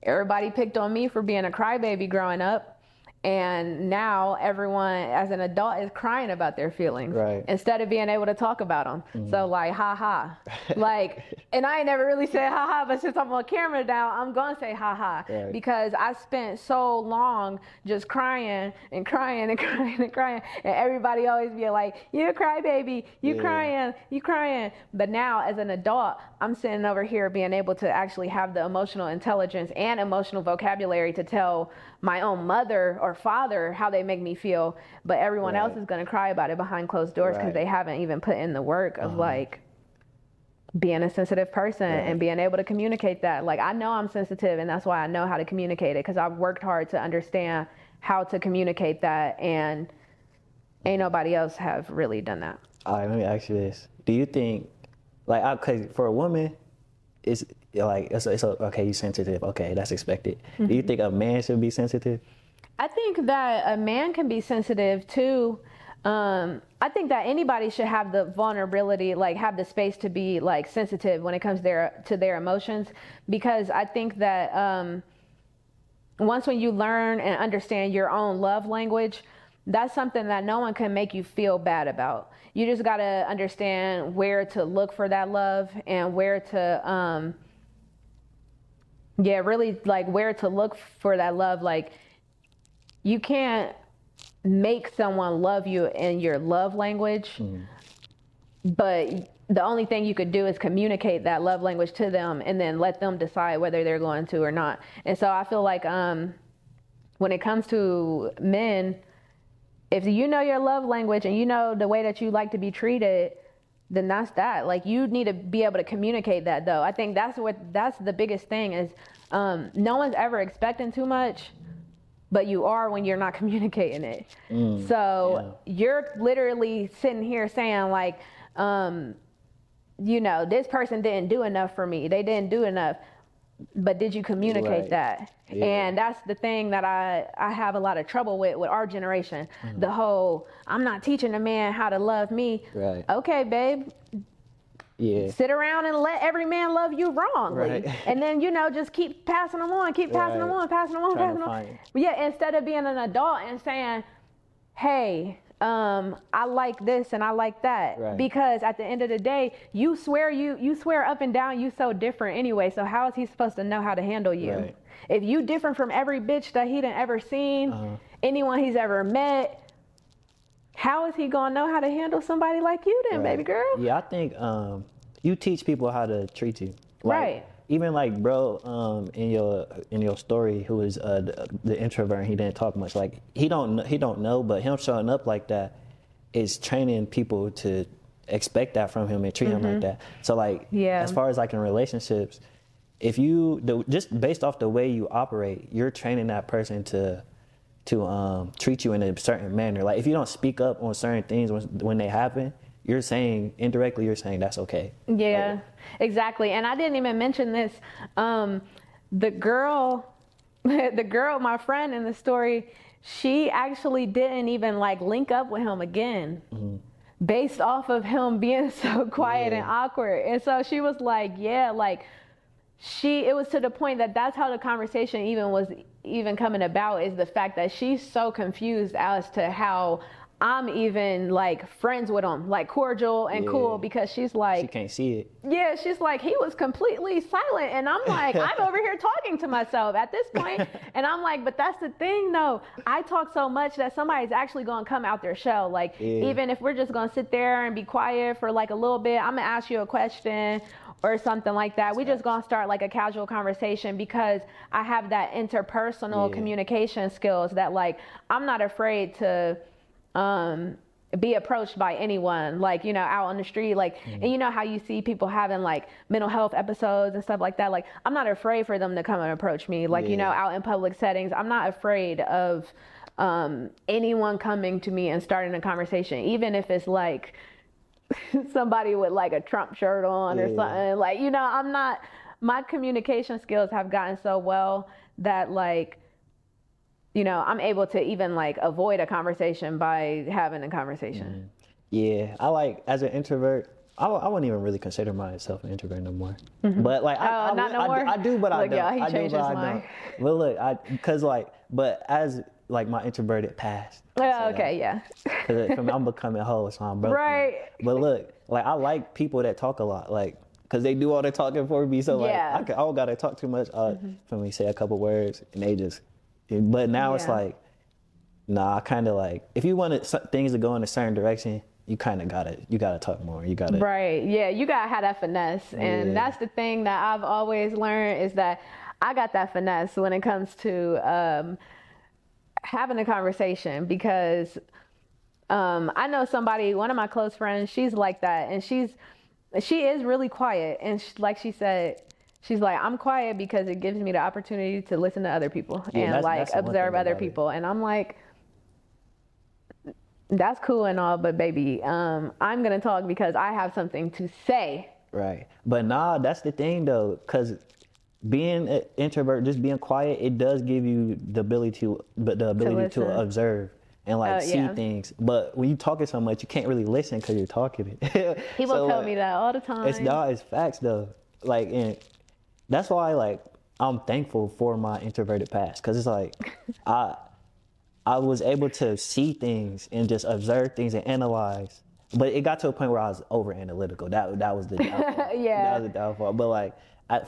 everybody picked on me for being a crybaby growing up. And now everyone as an adult is crying about their feelings instead of being able to talk about them. So like, ha ha, like, and I ain't never really said ha ha, but since I'm on camera now, I'm going to say ha ha, because I spent so long just crying and crying and crying and crying. And everybody always be like, you a crybaby, you crying, you crying. But now as an adult, I'm sitting over here being able to actually have the emotional intelligence and emotional vocabulary to tell my own mother or father how they make me feel, but everyone else is going to cry about it behind closed doors because they haven't even put in the work of like being a sensitive person and being able to communicate that. Like I know I'm sensitive, and that's why I know how to communicate it, because I've worked hard to understand how to communicate that, and ain't nobody else have really done that. All right, let me ask you this. Do you think, like, cause for a woman, it's like, it's okay, you're sensitive. Okay, that's expected. Do you think a man should be sensitive? I think that a man can be sensitive too. I think that anybody should have the vulnerability, like have the space to be like sensitive when it comes to their emotions, because I think that once when you learn and understand your own love language, that's something that no one can make you feel bad about. You just got to understand where to look for that love and where to, really like where to look for that love. Like you can't make someone love you in your love language, but the only thing you could do is communicate that love language to them and then let them decide whether they're going to or not. And so I feel like when it comes to men, if you know your love language and you know the way that you like to be treated, then that's that. Like you need to be able to communicate that though. I think that's the biggest thing is no one's ever expecting too much, but you are when you're not communicating it. So you're literally sitting here saying like, this person didn't do enough for me. They didn't do enough. But did you communicate that? And that's the thing that I have a lot of trouble with our generation. The whole, I'm not teaching a man how to love me. Okay, babe. Sit around and let every man love you wrongly. And then, just keep passing them on, passing them on. Yeah, instead of being an adult and saying, hey, I like this and I like that. Because at the end of the day, you swear up and down you so different anyway. So how is he supposed to know how to handle you? If you different from every bitch that he done ever seen, anyone he's ever met, how is he gonna know how to handle somebody like you then, baby girl? Yeah, I think you teach people how to treat you. Like, even like bro, in your story, who is the introvert, he didn't talk much. Like he don't know, but him showing up like that is training people to expect that from him and treat him like that. So like, as far as like in relationships, if just based off the way you operate, you're training that person to treat you in a certain manner. Like if you don't speak up on certain things when they happen, you're saying indirectly, that's okay. Exactly. And I didn't even mention this. The girl, my friend in the story, she actually didn't even like link up with him again based off of him being so quiet and awkward. And so she was like, it was to the point that's how the conversation even was coming about, is the fact that she's so confused as to how I'm even like friends with him, like cordial and cool, because she's like, she can't see it. Yeah, she's like, he was completely silent, and I'm like, I'm over here talking to myself at this point, and I'm like, but that's the thing, though. I talk so much that somebody's actually gonna come out their shell. Like, even if we're just gonna sit there and be quiet for like a little bit, I'm gonna ask you a question or something like that. We just gonna start like a casual conversation, because I have that interpersonal communication skills that, like, I'm not afraid to be approached by anyone, like, you know, out on the street, like, and you know how you see people having like mental health episodes and stuff like that. Like, I'm not afraid for them to come and approach me, like, you know, out in public settings. I'm not afraid of anyone coming to me and starting a conversation, even if it's like somebody with like a Trump shirt on or something. Like, you know, I'm not, my communication skills have gotten so well that, like, you know, I'm able to even like avoid a conversation by having a conversation. Yeah, I like, as an introvert, I wouldn't even really consider myself an introvert no more. But like, I do, but I don't. Yeah, he changed his mind. But look, because like, but as like my introverted past. Oh, okay, yeah. Because I'm becoming whole, so I'm broken. Right. But look, like, I like people that talk a lot, like, because they do all the talking for me. So like, I don't gotta talk too much. For me, say a couple words, and they just. But now it's like, nah, I kind of like, if you want things to go in a certain direction, you kind of gotta talk more. You gotta. Right. Yeah. You gotta have that finesse. And that's the thing that I've always learned, is that I got that finesse when it comes to having a conversation, because I know somebody, one of my close friends, she's like that. And she is really quiet. And like she said, she's like, I'm quiet because it gives me the opportunity to listen to other people and like observe other people. And I'm like, that's cool and all, but baby, I'm going to talk because I have something to say. Right. But nah, that's the thing though, because being an introvert, just being quiet, it does give you the ability to observe and like see things. But when you talking so much, you can't really listen because you're talking. People tell me that all the time. It's facts though. Like, and that's why, like, I'm thankful for my introverted past, because it's like I was able to see things and just observe things and analyze. But it got to a point where I was over analytical. That was the downfall. That was the downfall. But like,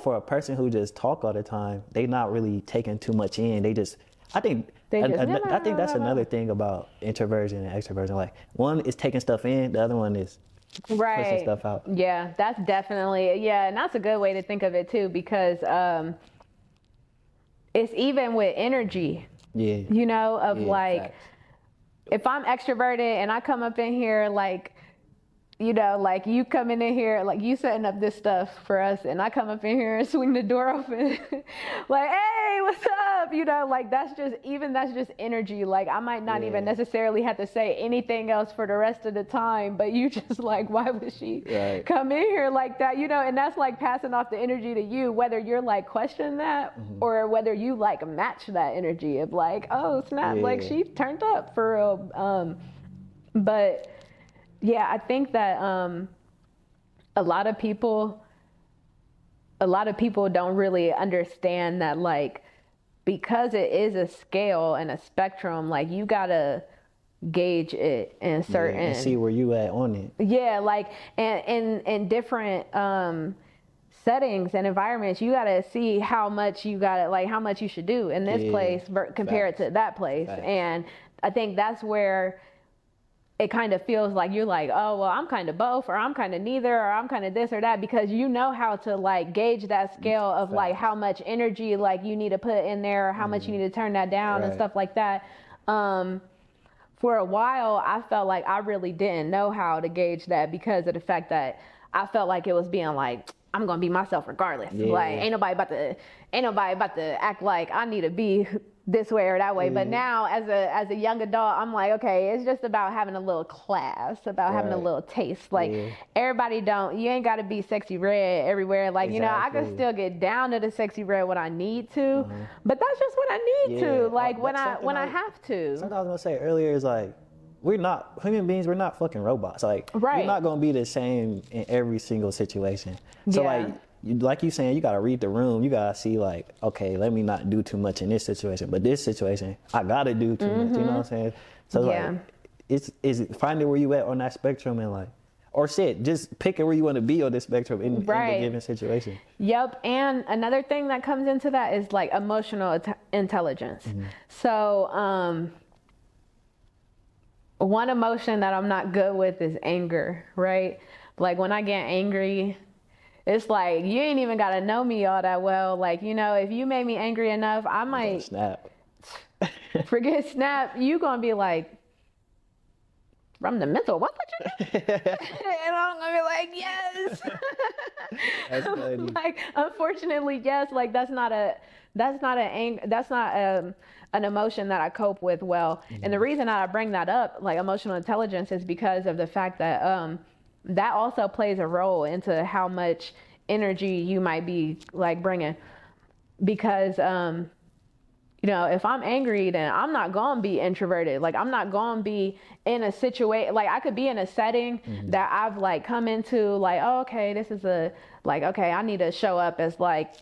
for a person who just talk all the time, they not really taking too much in. I think that's another thing about introversion and extroversion. Like, one is taking stuff in, the other one is pushing stuff out. Yeah, that's definitely, and that's a good way to think of it too, because it's even with energy. You know, of like, facts. If I'm extroverted and I come up in here, like, you know, like you coming in here, like you setting up this stuff for us, and I come up in here and swing the door open, like, hey, what's up? You know, like, that's just energy. Like, I might not even necessarily have to say anything else for the rest of the time, but you just like, why would she come in here like that? You know, and that's like passing off the energy to you, whether you're like questioning that or whether you like match that energy of like, oh snap, like she turned up for real. But yeah, I think that a lot of people don't really understand that, like, because it is a scale and a spectrum, like, you gotta gauge it in certain and see where you at on it. Yeah, like, and in different settings and environments, you gotta see how much you should do in this place compared to that place. And I think that's where it kind of feels like you're like, oh, well, I'm kind of both, or I'm kind of neither, or I'm kind of this or that, because you know how to like gauge that scale of like how much energy like you need to put in there, or how much you need to turn that down and stuff like that. For a while, I felt like I really didn't know how to gauge that, because of the fact that I felt like it was being like, I'm gonna be myself regardless. Like, ain't nobody about to act like I need to be this way or that way. But now as a young adult, I'm like, okay, it's just about having a little class, about having a little taste. Like, everybody you ain't gotta be sexy red everywhere. Like, you know, I can still get down to the sexy red when I need to, but that's just when I need to, like when I have to. Something I was gonna say earlier is like, human beings, we're not fucking robots. Like, we're not gonna be the same in every single situation. So like you saying, you gotta read the room. You gotta see like, okay, let me not do too much in this situation, but this situation, I gotta do too much. You know what I'm saying? So like, it's finding where you at on that spectrum and like, or shit, just picking where you want to be on this spectrum in the given situation. Yep. And another thing that comes into that is like emotional intelligence. So, one emotion that I'm not good with is anger, right? Like when I get angry, it's like, you ain't even got to know me all that well. Like, you know, if you made me angry enough, I might snap. Forget snap. You gonna be like, from the mental, what you do? And I'm gonna be like, yes. That's funny. Like, unfortunately, yes. Like that's not an emotion that I cope with well. And the reason that I bring that up, like emotional intelligence, is because of the fact that that also plays a role into how much energy you might be like bringing. Because you know, if I'm angry, then I'm not going to be introverted. Like, I'm not going to be in a situation, like, I could be in a setting that I've, like, come into, like, oh, okay, this is okay, I need to show up as, like,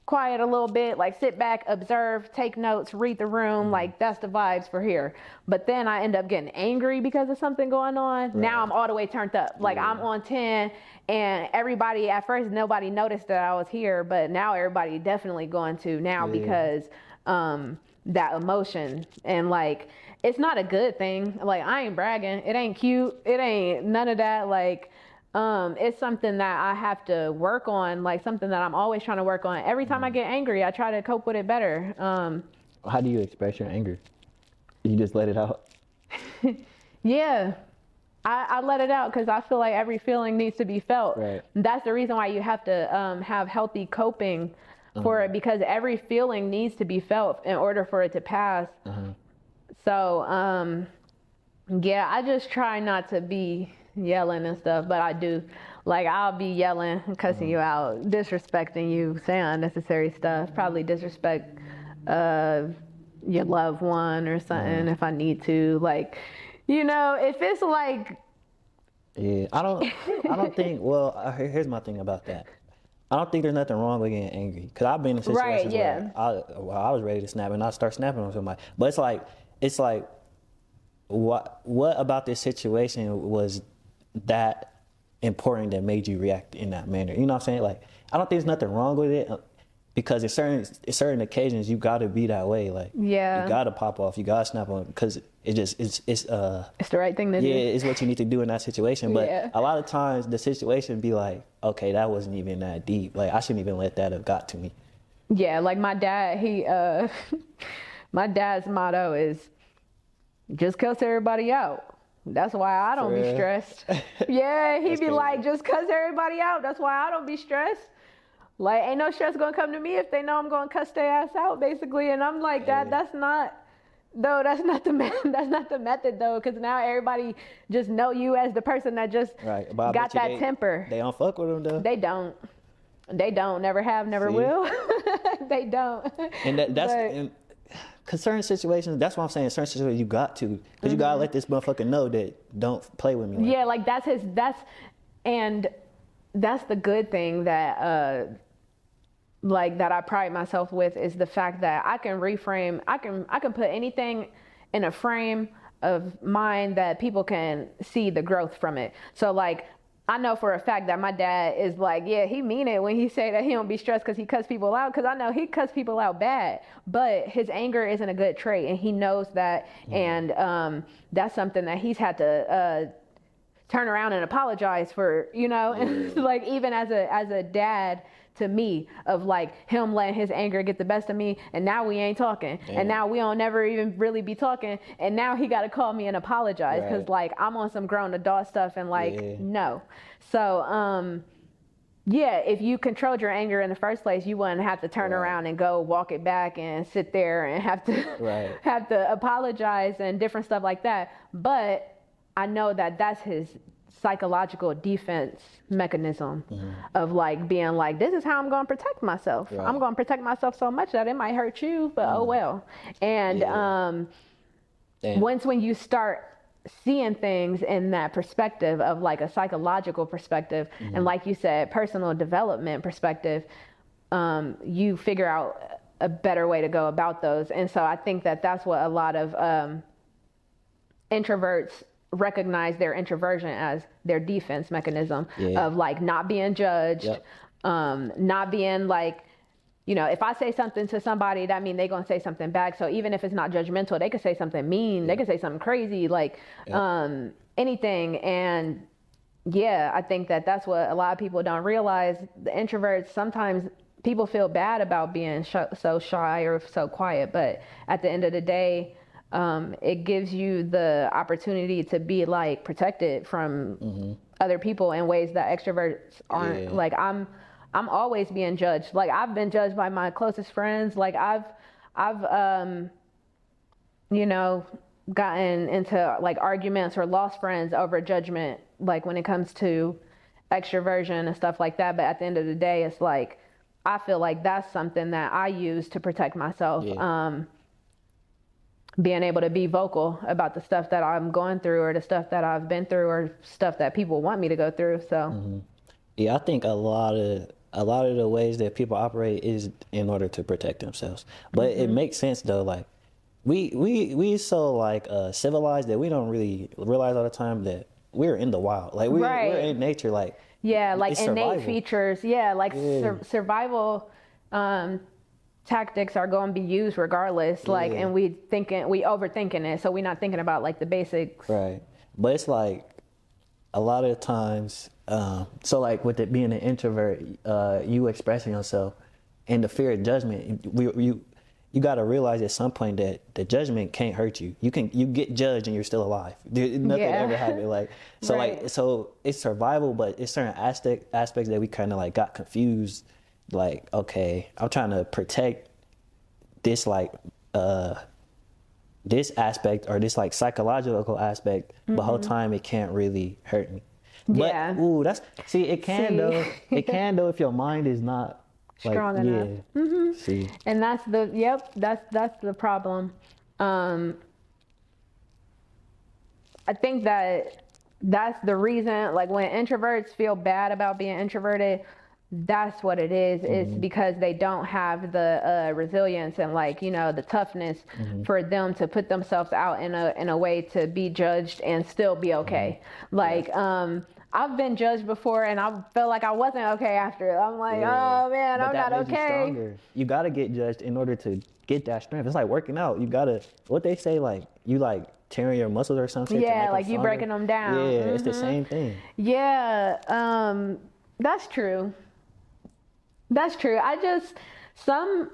quiet a little bit, like, sit back, observe, take notes, read the room, like, that's the vibes for here. But then I end up getting angry because of something going on. Right. Now I'm all the way turned up. Like, I'm on 10, and everybody, at first, nobody noticed that I was here, but now everybody definitely going to now because that emotion. And like, it's not a good thing. Like, I ain't bragging. It ain't cute. It ain't none of that. Like, it's something that I have to work on, like something that I'm always trying to work on. Every time I get angry, I try to cope with it better. How do you express your anger? You just let it out? Yeah. I let it out because I feel like every feeling needs to be felt. Right. That's the reason why you have to have healthy coping for it, because every feeling needs to be felt in order for it to pass. So, yeah, I just try not to be yelling and stuff, but I do. Like, I'll be yelling, cussing you out, disrespecting you, saying unnecessary stuff, probably disrespect your loved one or something if I need to. Like, you know, if it's like... Yeah, I don't think, well, here's my thing about that. I don't think there's nothing wrong with getting angry, because I've been in situations where I was ready to snap and I start snapping on somebody. But it's like, what about this situation was that important that made you react in that manner? You know what I'm saying? Like, I don't think there's nothing wrong with it, because at certain occasions you got to be that way. Like, you got to pop off, you got to snap on, because it's the right thing to do. Yeah, it's what you need to do in that situation. But a lot of times the situation be like, okay, that wasn't even that deep. Like, I shouldn't even let that have got to me. Yeah, like my dad, my dad's motto is just cuss everybody out. That's why I don't be stressed. Yeah, he'd be like, just cuss everybody out. That's why I don't be stressed. Like, ain't no stress gonna come to me if they know I'm gonna cuss their ass out, basically. And I'm like, that's not the method though, because now everybody just know you as the person that just got that temper. They don't fuck with them though. They don't. Never have, never will. They don't. And that's because certain situations, that's what I'm saying, certain situations you got to, because you gotta let this motherfucker know that don't play with me. Yeah, like that's the good thing that that I pride myself with, is the fact that I can reframe, I can put anything in a frame of mind that people can see the growth from it. So like, I know for a fact that my dad is like, yeah, he mean it when he say that he don't be stressed because he cuss people out, because I know he cuss people out bad, but his anger isn't a good trait, and he knows that. And that's something that he's had to turn around and apologize for, you know. And like, even as a dad to me, of like him letting his anger get the best of me, and now we ain't talking. Damn. And now we don't never even really be talking, and now he got to call me and apologize because like I'm on some grown adult stuff, and like no. So if you controlled your anger in the first place, you wouldn't have to turn around and go walk it back and sit there and have to apologize and different stuff like that. But I know that that's his psychological defense mechanism of like being like, this is how I'm going to protect myself. I'm going to protect myself so much that it might hurt you, but oh well. And when you start seeing things in that perspective of like a psychological perspective, and like you said, personal development perspective, you figure out a better way to go about those. And so I think that that's what a lot of introverts recognize their introversion as their defense mechanism of like not being judged, not being like, you know, if I say something to somebody, that means they're going to say something back. So even if it's not judgmental, they could say something mean, they could say something crazy, like anything. And yeah, I think that that's what a lot of people don't realize. The introverts, sometimes people feel bad about being so shy or so quiet, but at the end of the day, it gives you the opportunity to be like protected from other people in ways that extroverts aren't. Like I'm always being judged. Like I've been judged by my closest friends. Like I've you know, gotten into like arguments or lost friends over judgment, like when it comes to extroversion and stuff like that. But at the end of the day, it's like, I feel like that's something that I use to protect myself. Being able to be vocal about the stuff that I'm going through or the stuff that I've been through or stuff that people want me to go through. So yeah, I think a lot of the ways that people operate is in order to protect themselves. But it makes sense though, like we so like civilized that we don't really realize all the time that we're in the wild. Like we're in nature, like like innate survival features. Survival tactics are going to be used regardless. Like, and we overthinking it, so we're not thinking about like the basics. Right. But it's like a lot of times, so like with it being an introvert, you expressing yourself and the fear of judgment, you got to realize at some point that the judgment can't hurt you. You get judged and you're still alive. Nothing ever happened. Like, so so it's survival, but it's certain aspects that we kind of like got confused. Like, okay, I'm trying to protect this like this aspect or this like psychological aspect, but the whole time it can't really hurt me. But it can though. It can though if your mind is not like, strong enough. See. And that's that's the problem. I think that's the reason, like when introverts feel bad about being introverted, that's what it is. It's because they don't have the resilience and like, you know, the toughness for them to put themselves out in a way to be judged and still be okay. Like, I've been judged before and I felt like I wasn't okay after it. I'm like, oh man, I'm not okay. You gotta get judged in order to get that strength. It's like working out. You gotta, what they say, like you like tearing your muscles or something. Yeah, like you breaking them down. Yeah, it's the same thing. Yeah, that's true. That's true. I just, some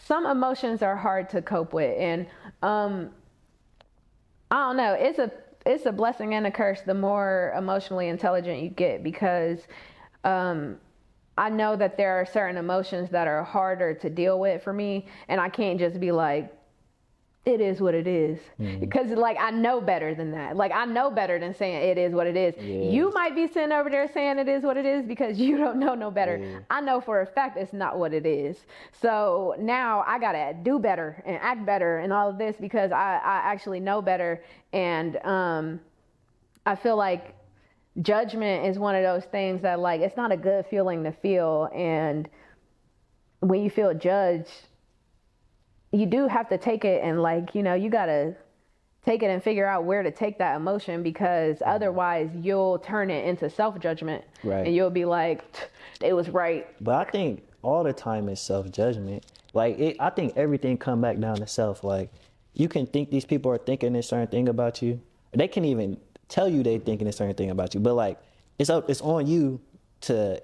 emotions are hard to cope with, and I don't know. It's a blessing and a curse the more emotionally intelligent you get, because I know that there are certain emotions that are harder to deal with for me, and I can't just be like, it is what it is. Because like I know better than that. Like I know better than saying it is what it is. You might be sitting over there saying it is what it is because you don't know no better. I know for a fact it's not what it is. So now I gotta do better and act better and all of this because I actually know better. And I feel like judgment is one of those things that like it's not a good feeling to feel. And when you feel judged, you do have to take it and like, you know, you got to take it and figure out where to take that emotion, because otherwise you'll turn it into self-judgment. Right. And you'll be like, it was right. But I think all the time it's self-judgment. Like, I think everything come back down to self. Like, you can think these people are thinking a certain thing about you. They can even tell you they thinking a certain thing about you. But like, it's on you to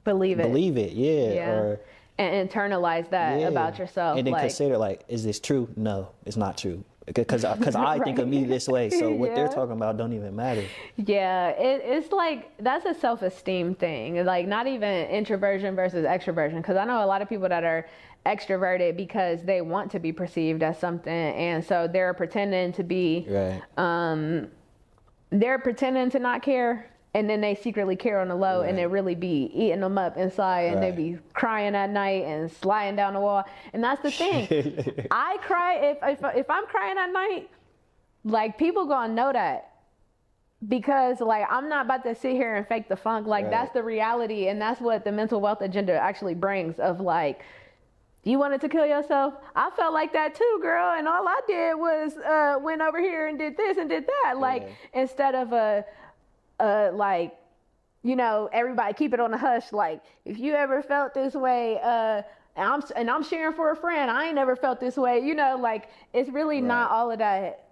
believe it. Yeah. Or, and internalize that about yourself. And then consider, like, is this true? No, it's not true. Because I think of me this way. So what they're talking about don't even matter. Yeah, it's like, that's a self-esteem thing. Like, not even introversion versus extroversion. Because I know a lot of people that are extroverted because they want to be perceived as something. And so they're pretending to be, they're pretending to not care. And then they secretly care on the low, and they really be eating them up inside, and they be crying at night and sliding down the wall. And that's the thing. I cry if I'm crying at night, like people gonna know that, because like I'm not about to sit here and fake the funk. Like that's the reality, and that's what the mental wealth agenda actually brings. Of like, You wanted to kill yourself? I felt like that too, girl. And all I did was went over here and did this and did that. Like, instead of like, you know, everybody keep it on the hush. Like, if you ever felt this way, and I'm sharing for a friend, I ain't never felt this way. You know, like, it's really not all of that.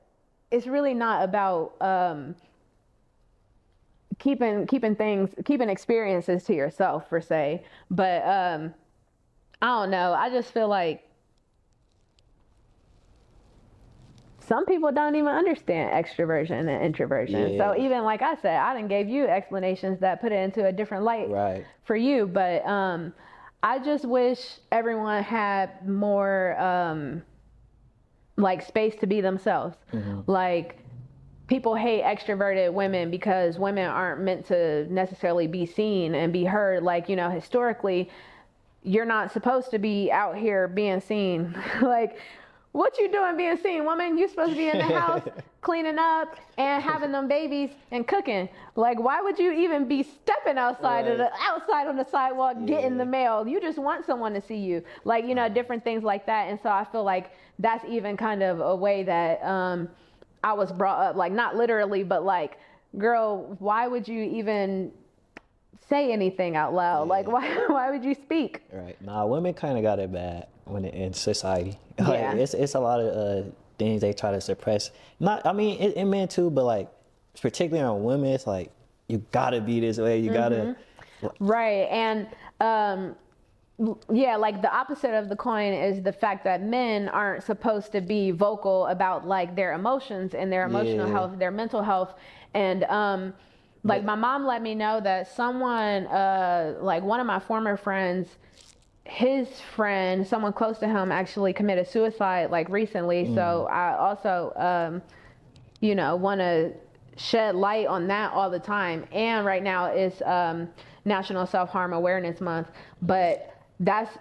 It's really not about keeping experiences to yourself, per se. But I don't know. I just feel like some people don't even understand extroversion and introversion. Yeah. So even like I said, I done gave you explanations that put it into a different light for you. But I just wish everyone had more like space to be themselves. Like, people hate extroverted women because women aren't meant to necessarily be seen and be heard. Like, you know, historically, you're not supposed to be out here being seen. Like, what you doing being seen, woman? You supposed to be in the house cleaning up and having them babies and cooking. Like, why would you even be stepping outside outside on the sidewalk getting the mail? You just want someone to see you. Like, you know, different things like that. And so I feel like that's even kind of a way that I was brought up. Like, not literally, but like, girl, why would you even say anything out loud? Like, why would you speak? Right. Nah, women kind of got it bad when in society. Like, it's a lot of things they try to suppress. Not, I mean, in men too, but like, particularly on women, it's like, you gotta be this way. You gotta. Right. And like, the opposite of the coin is the fact that men aren't supposed to be vocal about like their emotions and their emotional health, their mental health. And like, my mom let me know that someone, like one of my former friends, his friend, someone close to him, actually committed suicide like recently. So I also, you know, want to shed light on that all the time. And right now is National Self-Harm Awareness Month. But that's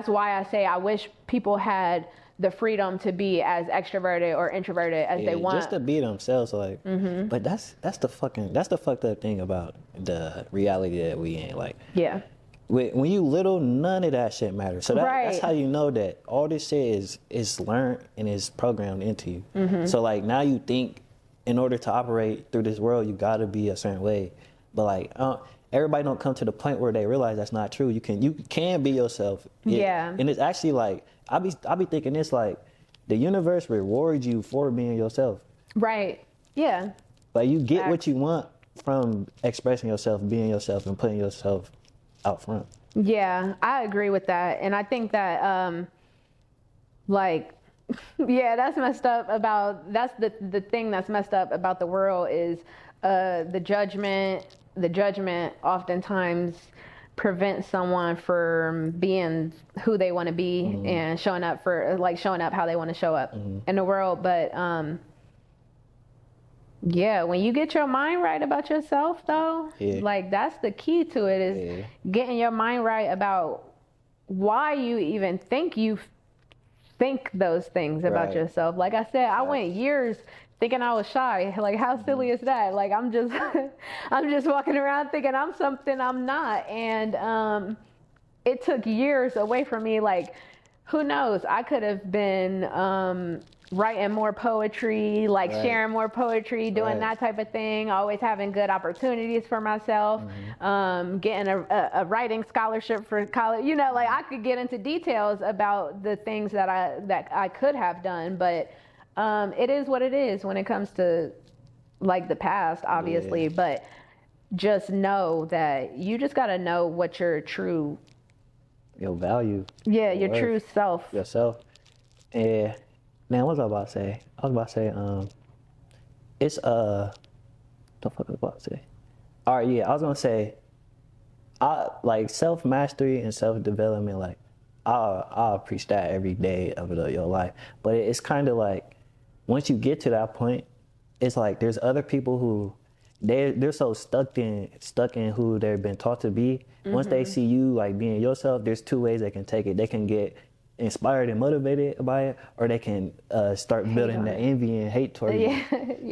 why I say I wish people had the freedom to be as extroverted or introverted as they want. Just to be themselves, like. But that's the fucked up thing about the reality that we in. Like, when you little, none of that shit matters. So that's how you know that all this shit is learned and is programmed into you. So like, now you think in order to operate through this world, you gotta be a certain way. But like, everybody don't come to the point where they realize that's not true. You can be yourself. And it's actually like, I be thinking it's like the universe rewards you for being yourself. Right. Yeah. Like, you get what you want from expressing yourself, being yourself, and putting yourself out front. Yeah, I agree with that. And I think that like, that's messed up that's the thing that's messed up about the world is the judgment oftentimes prevents someone from being who they want to be and showing up how they want to show up in the world. But when you get your mind right about yourself, though, like, that's the key to it, is getting your mind right about why you even think those things about yourself. Like I said, I went years thinking I was shy. Like, how silly is that? Like, I'm just walking around thinking I'm something I'm not. And it took years away from me. Like, who knows? I could have been writing more poetry, like sharing more poetry, doing that type of thing, always having good opportunities for myself, getting a writing scholarship for college. You know, like, I could get into details about the things that I could have done, but it is what it is when it comes to like the past, obviously. But just know that you just got to know what your value. Your true self. Yourself. And man, what was I about to say? I was about to say, it's the fuck was I about to say? All right, I was gonna say, I like self-mastery and self-development. Like, I'll preach that every day of your life. But it's kind of like, once you get to that point, it's like there's other people who they're so stuck in who they've been taught to be. Once they see you like being yourself, there's two ways they can take it. They can get inspired and motivated by it, or they can start building the envy and hate toward you.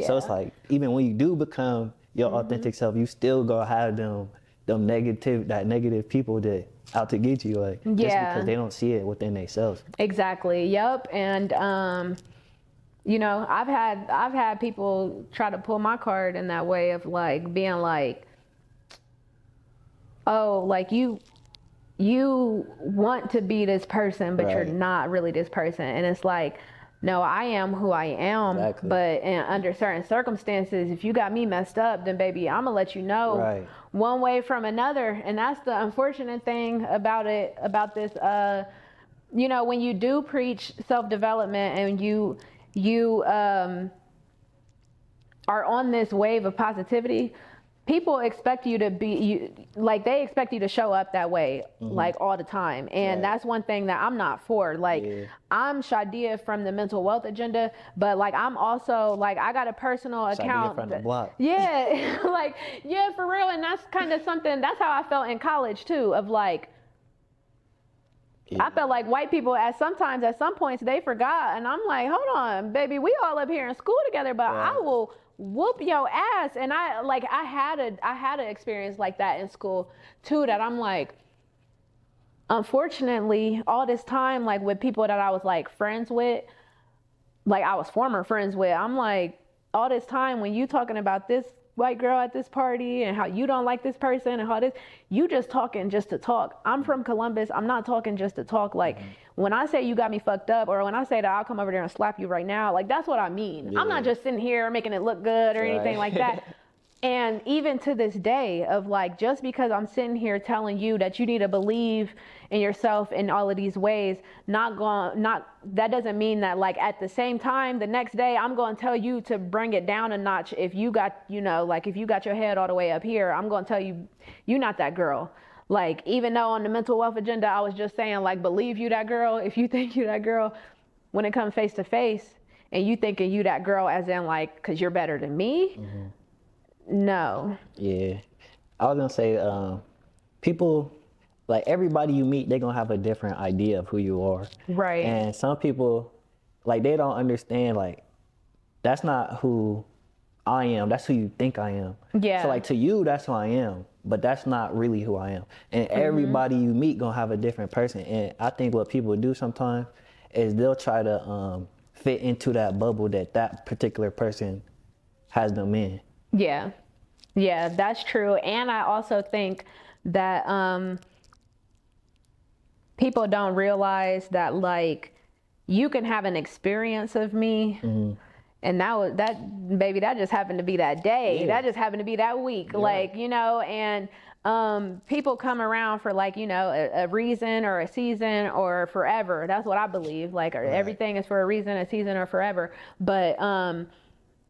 So it's like, even when you do become your authentic self, you still gonna have them that negative people that out to get you, like just because they don't see it within themselves. Exactly. Yep. And you know, I've had people try to pull my card in that way of like being like, oh, like you want to be this person, but you're not really this person. And it's like, no, I am who I am. Exactly. But under certain circumstances, if you got me messed up, then baby, I'm gonna let you know one way from another. And that's the unfortunate thing about this. You know, when you do preach self-development and you are on this wave of positivity, people expect you to be like, they expect you to show up that way, like all the time. And that's one thing that I'm not for. Like, I'm Shadia from the mental wealth agenda, but like, I'm also like, I got a personal account. From the block. Yeah. Like, yeah, for real. And that's kind of something, that's how I felt in college too, of like, I felt like white people at some points they forgot, and I'm like, hold on, baby, we all up here in school together, but I will whoop your ass. And I had an experience like that in school too, that I'm like, unfortunately, all this time, like with people that I was like friends with, like I was former friends with, I'm like, all this time when you talking about this white girl at this party and how you don't like this person and how this, you just talking just to talk. I'm from Columbus. I'm not talking just to talk. Like when I say you got me fucked up, or when I say that I'll come over there and slap you right now, like that's what I mean. I'm not just sitting here making it look good or anything like that. And even to this day of like, just because I'm sitting here telling you that you need to believe in yourself in all of these ways, that doesn't mean that like at the same time, the next day I'm going to tell you to bring it down a notch. If you got, you know, like if you got your head all the way up here, I'm going to tell you, you're not that girl. Like, even though on the mental wealth agenda, I was just saying like, believe you that girl. If you think you that girl, when it comes face to face and you thinking you that girl as in like, cause you're better than me. No. Yeah. I was gonna say, people, like everybody you meet, they're gonna have a different idea of who you are. Right. And some people, like, they don't understand, like, that's not who I am. That's who you think I am. Yeah. So like to you, that's who I am, but that's not really who I am. And everybody you meet gonna have a different person. And I think what people do sometimes is they'll try to fit into that bubble that particular person has them in. Yeah. Yeah, that's true. And I also think that people don't realize that like you can have an experience of me and that just happened to be that day. That just happened to be that week. Like, you know, and people come around for like, you know, a reason or a season or forever. That's what I believe. Like everything is for a reason, a season, or forever. But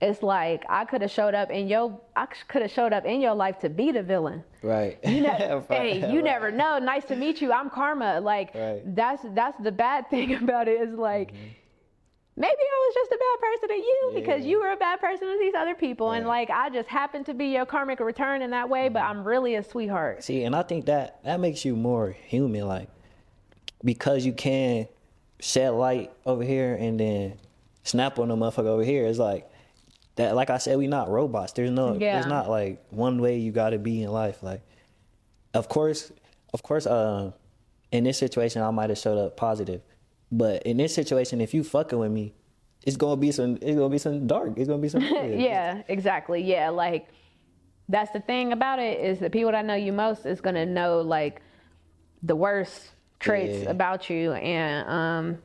it's like I could have showed up in your life to be the villain. Right. You know, hey, you never know. Nice to meet you. I'm Karma. Like that's the bad thing about it is like maybe I was just a bad person to you because you were a bad person to these other people, and like I just happened to be your karmic return in that way. But I'm really a sweetheart. See, and I think that makes you more human, like because you can shed light over here and then snap on the motherfucker over here. It's like. That, like I said, we not robots. There's not like one way you got to be in life. Like, of course, in this situation, I might have showed up positive, but in this situation, if you fucking with me, it's gonna be some dark. It's gonna be some. Yeah, exactly. Yeah, like that's the thing about it is the people that know you most is gonna know like the worst traits about you, and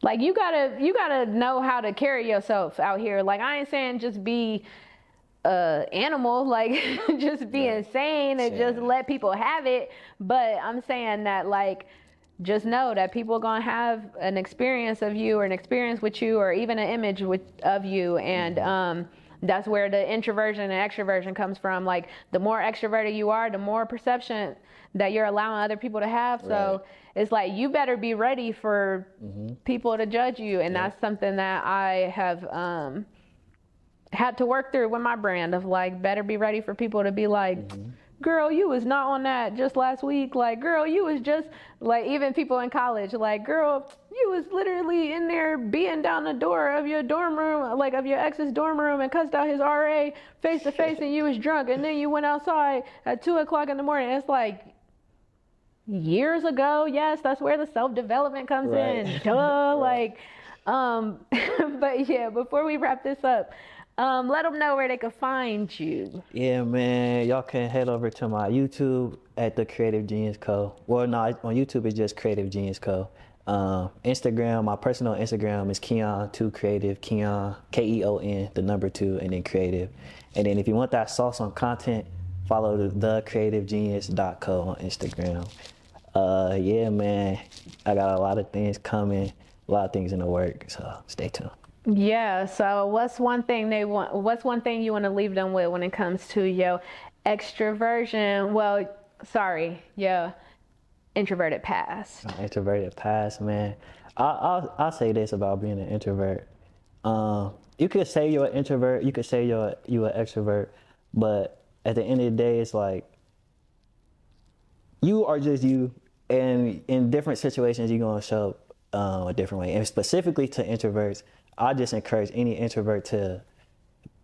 like you gotta know how to carry yourself out here. Like I ain't saying just be animal, like just be insane and just let people have it. But I'm saying that like just know that people are gonna have an experience of you or an experience with you or even an image of you, and that's where the introversion and extroversion comes from. Like the more extroverted you are, the more perception that you're allowing other people to have. So it's like you better be ready for people to judge you, and that's something that I have had to work through with my brand of like better be ready for people to be like, girl, you was not on that just last week. Like, girl, you was just, like, even people in college, like, girl, you was literally in there beating down the door of your dorm room, like, of your ex's dorm room, and cussed out his RA face to face, and you was drunk, and then you went outside at 2 o'clock in the morning. It's like, years ago. Yes, that's where the self-development comes in. Duh. Right. But yeah, before we wrap this up, let them know where they can find you. Yeah, man, y'all can head over to my YouTube at The Creative Genius Co. Well, no, on YouTube it's just Creative Genius Co. Instagram, my personal Instagram is Keon-tcg Keon, Keon, the number 2, and then creative. And then if you want that sauce on content, follow thecreativegenius.co on Instagram. Yeah, man, I got a lot of things coming, a lot of things in the work, so stay tuned. Yeah, so what's one thing you want to leave them with when it comes to your extroversion? Well, sorry, your introverted past. Introverted past, man. I'll say this about being an introvert. You could say you're an introvert, you could say you're an extrovert, but at the end of the day, it's like you are just you, and in different situations, you're gonna show up a different way. And specifically to introverts, I just encourage any introvert to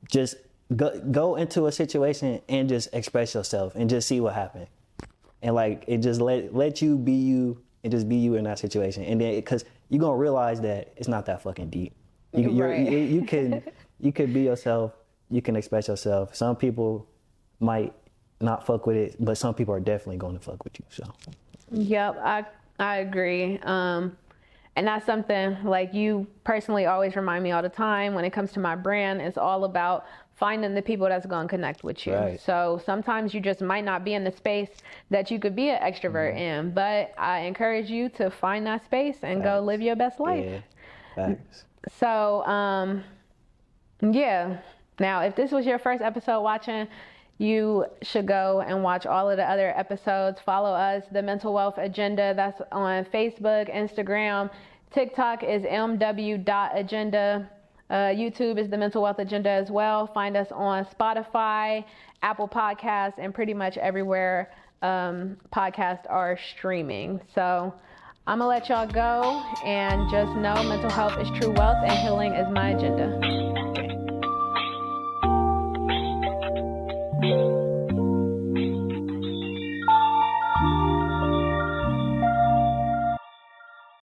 just go into a situation and just express yourself and just see what happens. And like, it just let you be you and just be you in that situation. And then, because you're gonna realize that it's not that fucking deep. You can be yourself, you can express yourself. Some people might not fuck with it, but some people are definitely going to fuck with you. So yep, I agree. And that's something, like, you personally always remind me all the time when it comes to my brand. It's all about finding the people that's going to connect with you. Right. So sometimes you just might not be in the space that you could be an extrovert in, but I encourage you to find that space and go live your best life. Yeah. Thanks. So yeah, now if this was your first episode watching, you should go and watch all of the other episodes. Follow us, The Mental Wealth Agenda. That's on Facebook, Instagram. TikTok is mw.agenda. YouTube is The Mental Wealth Agenda as well. Find us on Spotify, Apple Podcasts, and pretty much everywhere podcasts are streaming. So I'm going to let y'all go, and just know mental health is true wealth and healing is my agenda.